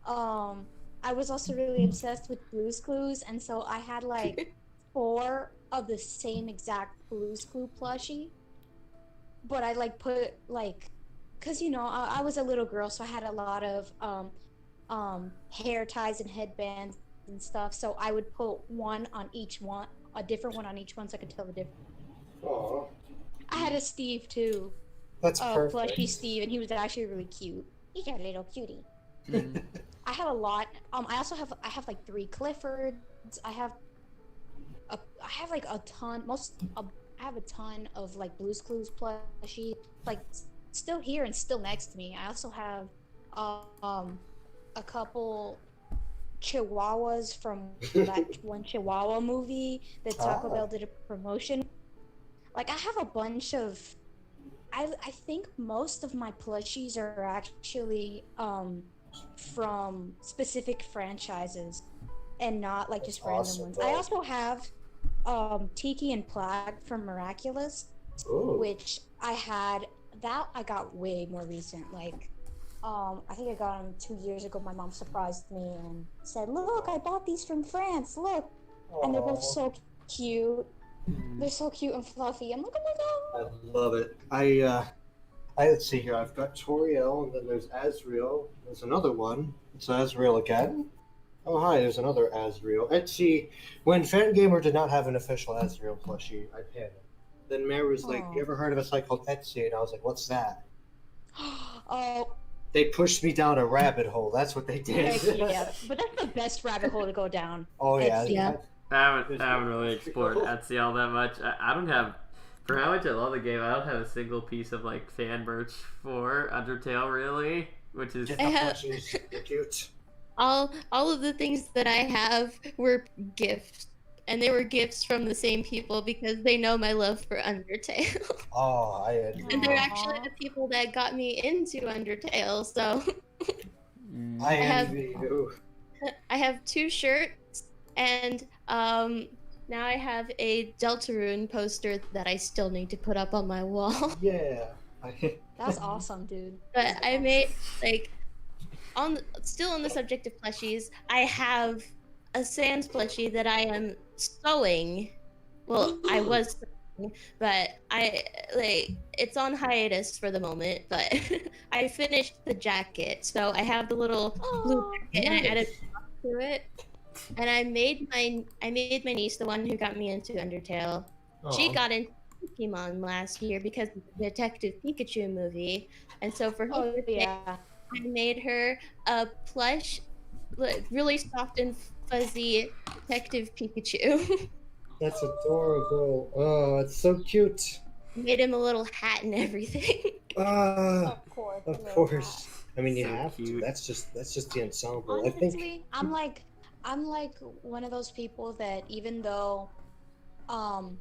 I was also really obsessed with Blue's Clues, and so I had like 4 of the same exact Blue's Clue plushie. But I like put like, cause I was a little girl, so I had a lot of hair ties and headbands and stuff. So I would put one on each one, a different one on each one, so I could tell the difference. Aw, I had a Steve too, that's a perfect. plushie Steve, and he was actually really cute. He's a little cutie. I have a lot. I have like 3 Cliffords. I have like a ton. I have a ton of like Blue's Clues plushie, like still here and still next to me. I also have a couple Chihuahuas from that one Chihuahua movie that Taco Bell did a promotion. Like I have a bunch of. I think most of my plushies are actually from specific franchises and not like just random awesome, ones. bro. I also have Tiki and Plague from Miraculous, Ooh. which I got way more recent. Like I think I got them 2 years ago. My mom surprised me and said, "Look, I bought these from France. Look." And they're both Aw. so cute. They're so cute and fluffy. I'm like, oh my god. I love it. Let's see here. I've got Toriel, and then there's Azriel. There's another one. It's Azriel again. Oh hi, there's another Azriel. Etsy. When Fangamer did not have an official Azriel plushie, I panicked. Then Mary was like, Aw. "You ever heard of a site called Etsy?" And I was like, "What's that?" Oh, They pushed me down a rabbit hole. That's what they did. heck yeah. But that's the best rabbit hole to go down. Oh yeah. Etsy. Yeah. I haven't really explored Etsy all that much. I don't have, for how much I love the game, I don't have a single piece of like fan merch for Undertale really, which is Get the I have- plushies. They're cute. all of the things that I have were gifts, and they were gifts from the same people because they know my love for Undertale. Oh, I had. And they're Aw. actually the people that got me into Undertale. So I have- envy you. I have 2 shirts, and now I have a Deltarune poster that I still need to put up on my wall. Yeah. That's awesome, dude. But I made like still on the subject of plushies, I have a Sans plushie that I am sewing. Well, I was sewing, but it's on hiatus for the moment. But I finished the jacket, so I have the little blue Oh, jacket, and I added Nice. block to it. And I made my niece, the one who got me into Undertale. She Aw. got into Pokemon last year because of the Detective Pikachu movie, and so for her oh birthday, yeah. I made her a plush, really soft and fuzzy Detective Pikachu. That's adorable. Oh, it's so cute. Made him a little hat and everything. Ah, Of course. of a little course. I mean, you So have to. cute. That's just the ensemble. I think. Honestly, I'm like one of those people that even though um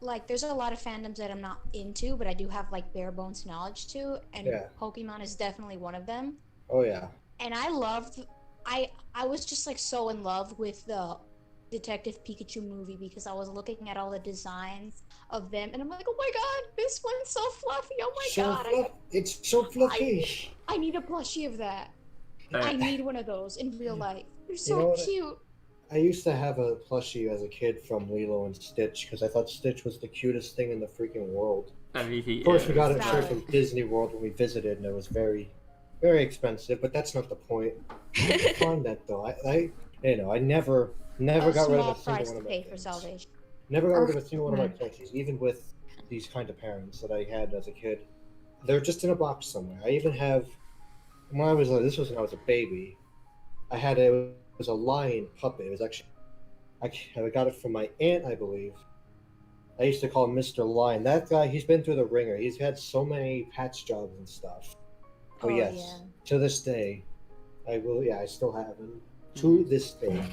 like there's a lot of fandoms that I'm not into, but I do have like bare bones knowledge to, and Yeah. Pokemon is definitely one of them. Oh yeah. And I was just like so in love with the Detective Pikachu movie because I was looking at all the designs of them and I'm like, oh my god, this one's so fluffy. Oh my So god, it's so fluffy. I need a plushie of that. I need one of those in real life. They're You know so what? cute. I used to have a plushie as a kid from Lilo and Stitch because I thought Stitch was the cutest thing in the freaking world. I mean, he Of course, we got it Valid. straight from Disney World when we visited, and it was very, very expensive. But that's not the point. I find that though. I never A got rid small of a single price one to of my pay for things. salvation. Never got rid of a single one of my Mhm. plushies, even with these kind of parents that I had as a kid. They're just in a box somewhere. I even have, when I was this was when I was a baby. It was a lion puppet. It was actually I got it from my aunt, I believe. I used to call him Mr. Lion. That guy, he's been through the ringer. He's had so many patch jobs and stuff. But Oh, yes, yeah. to this day, I still have him. To this day.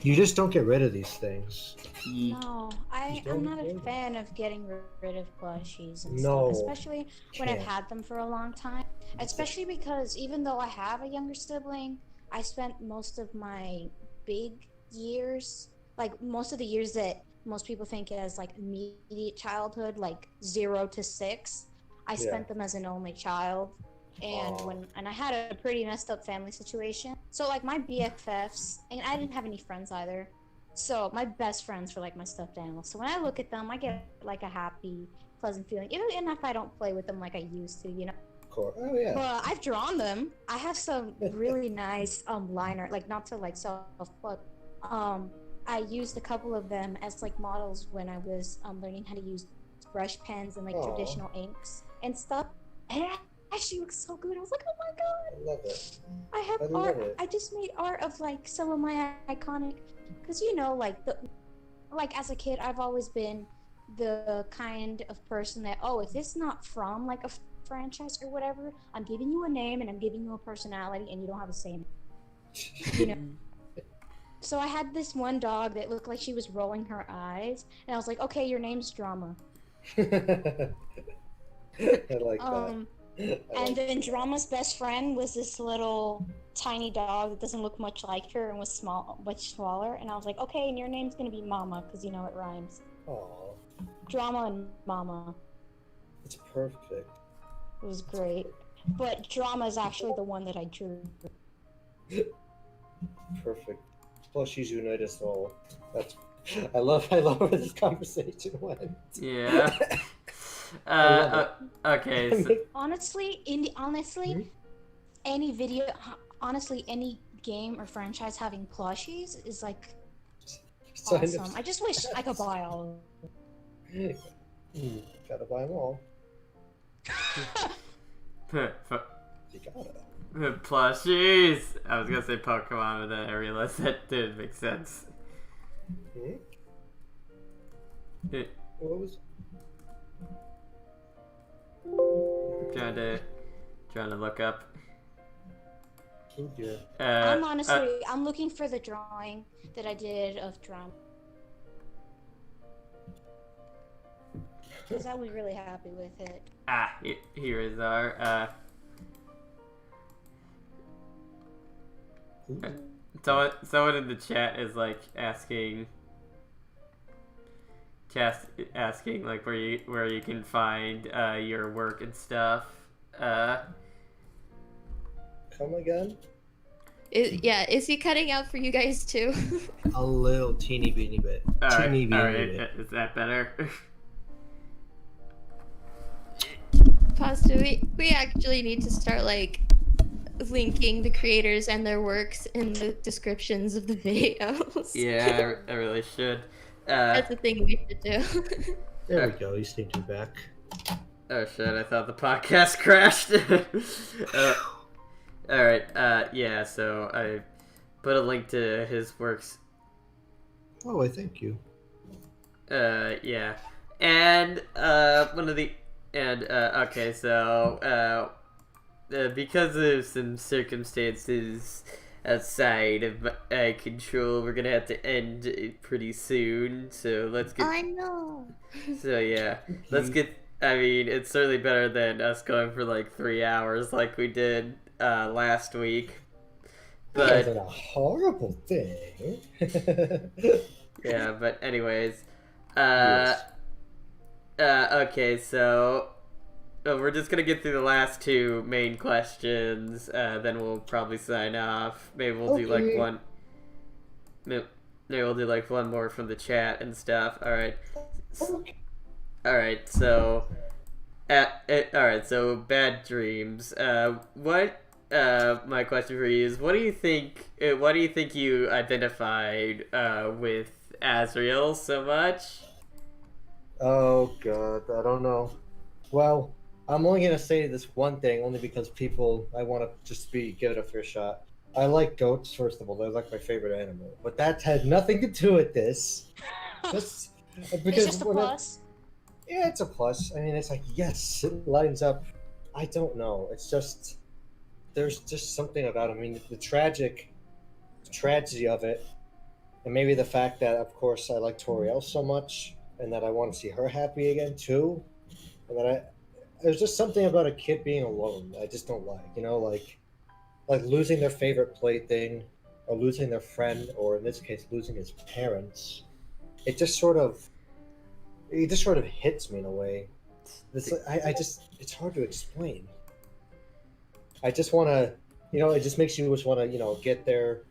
You just don't get rid of these things. No, I'm don't not a enjoy them. fan of getting rid of plushies and No, stuff, especially when I've can't. had them for a long time. Especially because even though I have a younger sibling, I spent most of my big years, like most of the years that most people think as like immediate childhood, like 0 to 6, I Yeah. spent them as an only child. And Aw. I had a pretty messed up family situation. So like my BFFs, and I didn't have any friends either. So my best friends were like my stuffed animals. So when I look at them, I get like a happy, pleasant feeling. Even if I don't play with them like I used to, you know. Of course. Oh yeah. But I've drawn them. I have some really nice liner, like not to like self plug. I used a couple of them as like models when I was learning how to use brush pens and like Aw. traditional inks and stuff. And it actually looks so good. I was like, oh my god. I love it. I have I love art. it. I just made art of like some of my iconic, because you know, like as a kid, I've always been the kind of person that, oh, if it's not from like a franchise or whatever, I'm giving you a name and I'm giving you a personality, and you don't have a say in it. You know. So I had this one dog that looked like she was rolling her eyes, and I was like, okay, your name's Drama. I like that. And then Drama's best friend was this little tiny dog that doesn't look much like her and was much smaller. And I was like, okay, and your name's gonna be Mama, because you know it rhymes. Oh, Drama and Mama. it's perfect. It was great. But Drama is actually the one that I drew. Perfect. Plushies unite us all. That's. I love where this conversation went. Yeah. love Okay. So, Honestly, any video, honestly, any game or franchise having plushies is like Sign awesome. of I just wish I could buy all of them. Gotta buy them all. You gotta. plushies. I was gonna say Pokemon, but then I realized that didn't make sense. Hmm? It, What was? trying to look up. Oh dear. I'm looking for the drawing that I did of Drama. Because I was really happy with it. Here is our. Someone in the chat is like asking like where you can find your work and stuff. Come again? Is he cutting out for you guys too? A little teeny beeny bit. Alright, Teeny beeny alright, bit. is that better? Pause. We actually need to start like linking the creators and their works in the descriptions of the videos. Yeah, I really should. That's the thing we should do. There we go. You seem to be back. Oh shit, I thought the podcast crashed. Alright, yeah, so I put a link to his works. Oh, I thank you. Yeah. And, okay, so, because of some circumstances outside of my control, we're gonna have to end it pretty soon, so let's get... I know. So, yeah, let's get... I mean, it's certainly better than us going for, like, 3 hours like we did, last week. That But, wasn't a horrible thing. yeah, but anyways, Yes. okay, so we're just gonna get through the last two main questions, then we'll probably sign off. Maybe we'll do like Okay. one. Maybe we'll do like one more from the chat and stuff. All right. Okay. All right. So, all right. So, bad dreams. What? My question for you is, what do you think? What do you think you identified with Azrael so much? Oh god, I don't know. Well, I'm only gonna say this one thing, only because I want to just give it a fair shot. I like goats, first of all. They're like my favorite animal, but that had nothing to do with this. Just because It's just a when I- plus. yeah, it's a plus. I mean, it's like yes, it lines up. I don't know. It's just there's just something about it. I mean, the tragedy of it, and maybe the fact that, of course, I like Toriel so much, and that I want to see her happy again too, and that there's just something about a kid being alone that I just don't like. You know, like losing their favorite plaything, or losing their friend, or in this case, losing his parents. It just sort of hits me in a way. It's it's hard to explain. I just want to, it just makes you just want to, get there,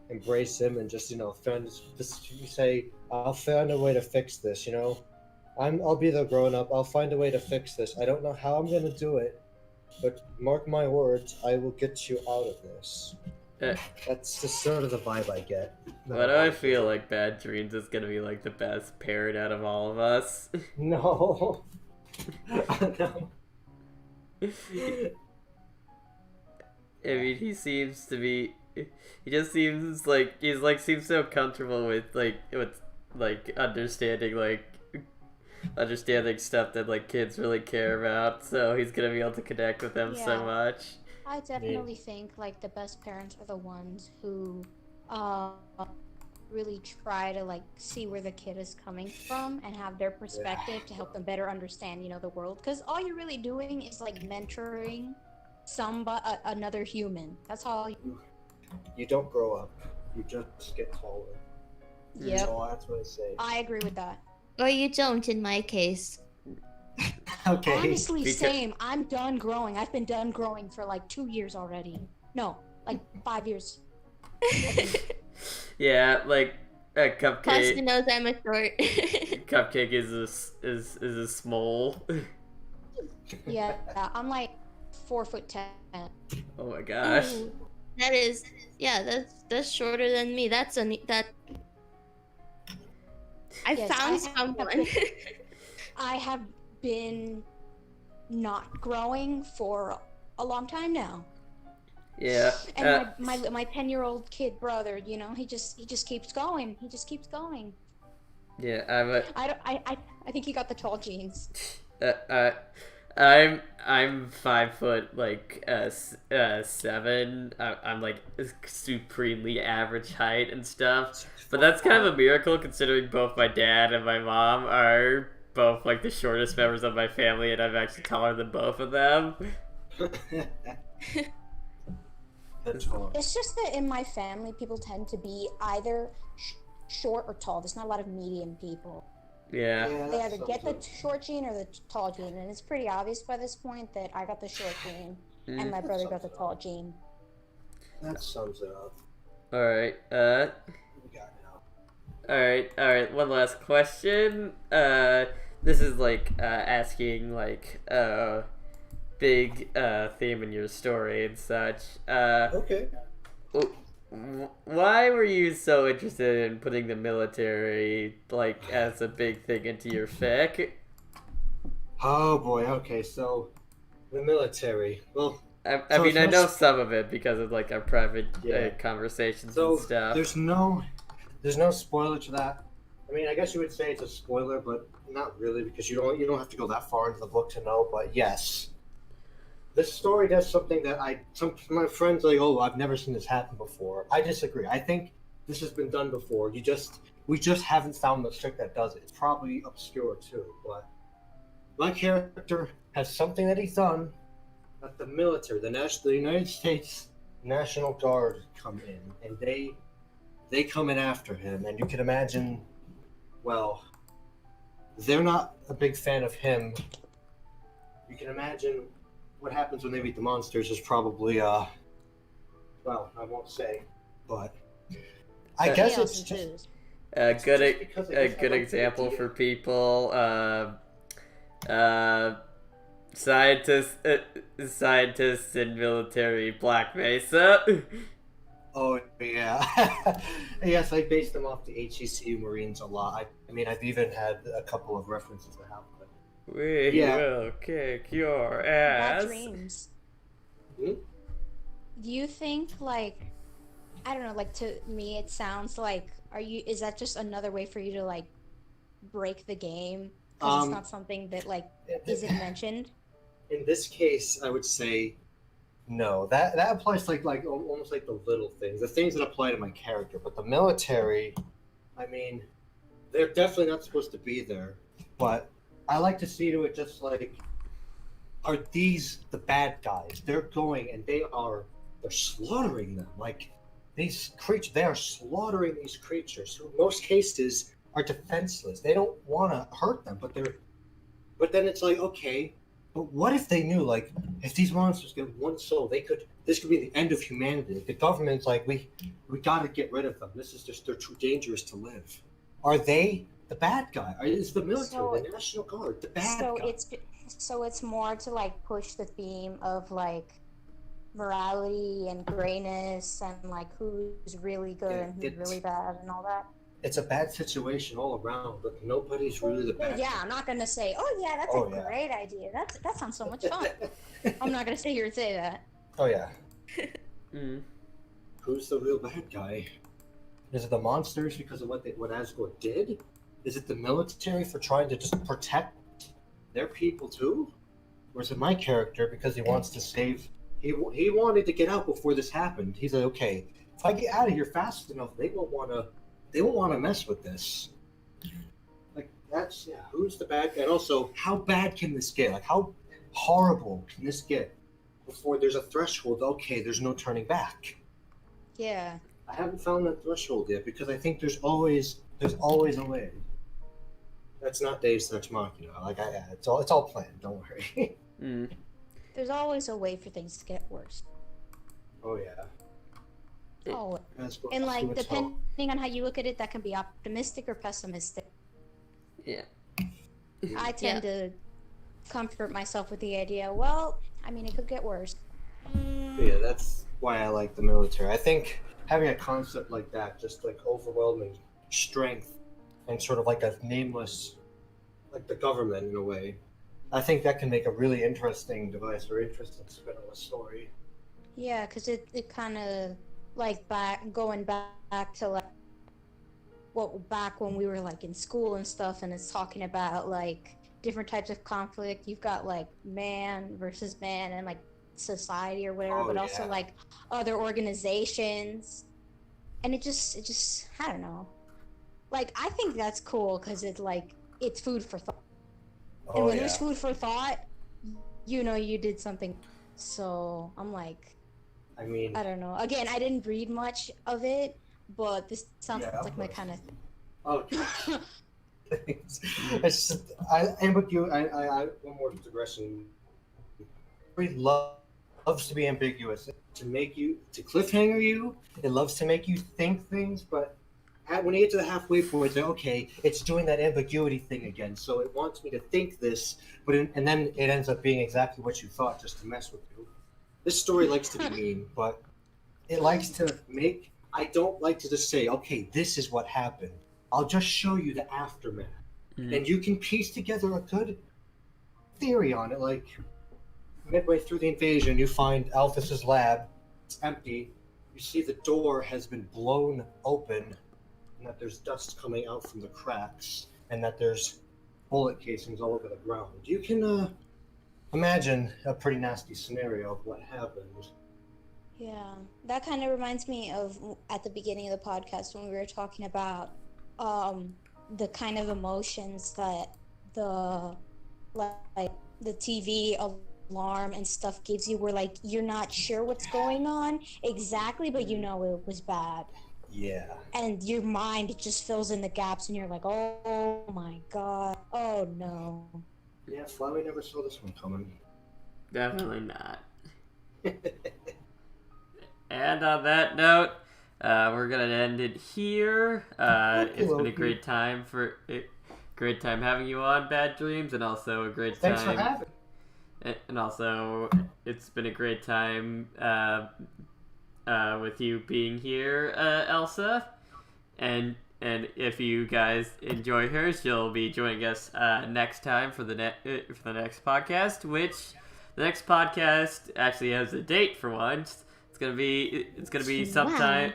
embrace him, and just, say, I'll find a way to fix this, I'll be the grown up. I'll find a way to fix this. I don't know how I'm going to do it, but mark my words, I will get you out of this. Uh, That's just sort of the vibe I get. Why do I feel like Bad Dreams is gonna be like the best parent out of all of us? No. No. I mean, he seems to be. He just seems like seems so comfortable with understanding stuff that like kids really care about. So he's gonna be able to connect with them so Yeah. much. I definitely think like the best parents are the ones who really try to like see where the kid is coming from and have their perspective to help them better understand, the world. Because all you're really doing is like mentoring another human. That's all. You don't grow up. You just get taller. Yep. So that's what I say. I agree with that. Or you don't in my case. Okay. Honestly, Because- same. I'm done growing. I've been done growing for like 2 years already. No, like 5 years. Yeah, like Pasta Cupcake. knows I'm a short. Cupcake is a small. Yeah, I'm like 4'10". Oh my gosh. Ooh, that's shorter than me. I Yes, found I someone. I have been not growing for a long time now. Yeah. And my 10-year-old kid brother, he just keeps going. He just keeps going. Yeah, I think he got the tall genes. I'm 5 foot like 7. I'm like supremely average height and stuff. But that's kind of a miracle considering both my dad and my mom are both like the shortest members of my family, and I'm actually taller than both of them. That's hard. It's just that in my family, people tend to be either short or tall. There's not a lot of medium people. Yeah. They either get the short gene or the tall gene, and it's pretty obvious by this point that I got the short gene and my brother got the tall gene. That sums it up. All right. We got it now. All right. One last question. This is like asking like big theme in your story and such. Okay. Why were you so interested in putting the military like as a big thing into your fic? Oh boy. Okay. So the military. Well, I so mean, it's I no know sp- some of it because of like our private Yeah. conversations So and stuff. there's no spoiler to that. I mean, I guess you would say it's a spoiler, but not really because you don't have to go that far into the book to know. But yes, this story does something that some of my friends are like, oh, I've never seen this happen before. I disagree. I think this has been done before. We just haven't found the trick that does it. It's probably obscure too, but my character has something that he's done that the military, the United States National Guard come in, and they come in after him, and you can imagine, well, they're not a big fan of him. You can imagine what happens when they meet the monsters is probably, well, I won't say, but I guess Chaos it's just ensues. A it's good just because I guess I good like the example idea. for people. Scientists in military Black Mesa. Oh yeah, yes, I based them off the HECU Marines a lot. I mean, I've even had a couple of references to how. We Yeah. will kick your Bad ass. dreams. Hmm? Do you think like I don't know, like to me it sounds like is that just another way for you to like break the game because it's not something that like isn't mentioned? In this case, I would say no. That applies to like almost like the little things, the things that apply to my character. But the military, I mean, they're definitely not supposed to be there. But I like to see to it just like, are these the bad guys? They're going and they're slaughtering them. Like these creatures, they are slaughtering these creatures who, in most cases, are defenseless. They don't want to hurt them, but then it's like, okay, but what if they knew, like, if these monsters get one soul, this could be the end of humanity. The government's like, we got to get rid of them. This is just, they're too dangerous to live. Are they the bad guy? Is the military, the National Guard, the bad guy? So it's more to like push the theme of like morality and grayness and like who's really good and who's really bad and all that. It's a bad situation all around, but nobody's really the bad. Well, yeah, I'm not gonna say, oh yeah, that's a great idea. That sounds so much fun. I'm not gonna sit here and say that. Oh yeah. Mm. Who's the real bad guy? Is it the monsters because of what Asgore did? Is it the military for trying to just protect their people too? Or is it my character because he wants to save? He wanted to get out before this happened. He's like, okay, if I get out of here fast enough, they won't want to mess with this. Like who's the bad guy? And also, how bad can this get? Like how horrible can this get before there's a threshold? Okay, there's no turning back. Yeah. I haven't found that threshold yet because I think there's always a way. That's not Dave's Ex Machina. Like it's all planned. Don't worry. Mm. There's always a way for things to get worse. Oh yeah. Oh, and like depending on how you look at it, that can be optimistic or pessimistic. Yeah. I tend to comfort myself with the idea. Well, I mean, it could get worse. Yeah, that's why I like the military. I think having a concept like that, just like overwhelming strength, and sort of like a nameless, like the government in a way, I think that can make a really interesting device or interesting spin on a story. Yeah, because it kind of like going back to like back when we were like in school and stuff, and it's talking about like different types of conflict. You've got like man versus man and like society or whatever, but also like other organizations, and it just I don't know. Like I think that's cool because it's food for thought. And when there's food for thought, you did something. So I'm like, I mean, I don't know. Again, I didn't read much of it, but this sounds like my kind of thing. Oh, it's just, I one more digression. We love loves to be ambiguous, to cliffhanger you. It loves to make you think things, but when you get to the halfway point, it's like, okay, it's doing that ambiguity thing again. So it wants me to think this, and then it ends up being exactly what you thought, just to mess with you. This story likes to be mean, but it likes to make. I don't like to just say, okay, this is what happened. I'll just show you the aftermath, and you can piece together a good theory on it. Like midway through the invasion, you find Alphys's lab. It's empty. You see the door has been blown open, and that there's dust coming out from the cracks, and that there's bullet casings all over the ground. You can imagine a pretty nasty scenario of what happened. Yeah, that kind of reminds me of at the beginning of the podcast when we were talking about the kind of emotions that the TV alarm and stuff gives you, where like you're not sure what's going on exactly, but you know it was bad. Yeah. And your mind just fills in the gaps, and you're like, oh my god, oh no. Yeah, Flowey never saw this one coming. Definitely not. And on that note, we're gonna end it here. It's been a great time having you on Bad Dreams, and also a great time. Thanks for having. And also, it's been a great time with you being here, Elsa. And if you guys enjoy her, she'll be joining us next time for the next podcast. Which the next podcast actually has a date for once. It's gonna be sometime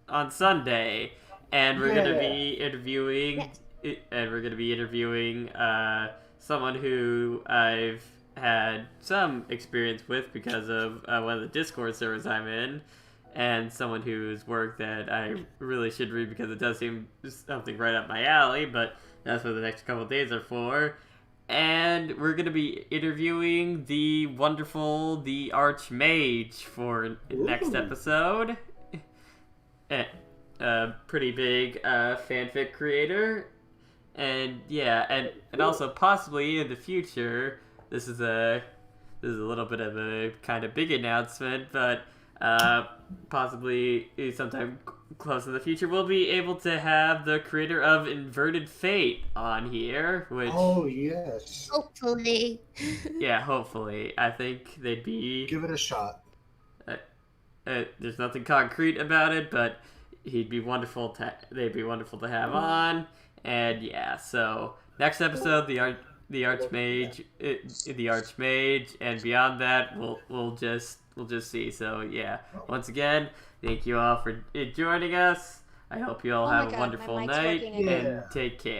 on Sunday, and we're gonna be interviewing someone who I've had some experience with because of one of the Discord servers I'm in, and someone whose work that I really should read because it does seem something right up my alley, but that's what the next couple of days are for. And we're going to be interviewing the wonderful, the Archmage for next episode. A pretty big fanfic creator. And yeah, and also possibly in the future, this is a little bit of a kind of big announcement, but possibly sometime close in the future, we'll be able to have the creator of Inverted Fate on here, which... Oh, yes. Hopefully. Yeah, hopefully. I think they'd be... Give it a shot. There's nothing concrete about it, but they'd be wonderful to have on. And yeah, so next episode, the Archmage, and beyond that, we'll just see. So yeah, once again, thank you all for joining us. I hope you all have a wonderful night and take care.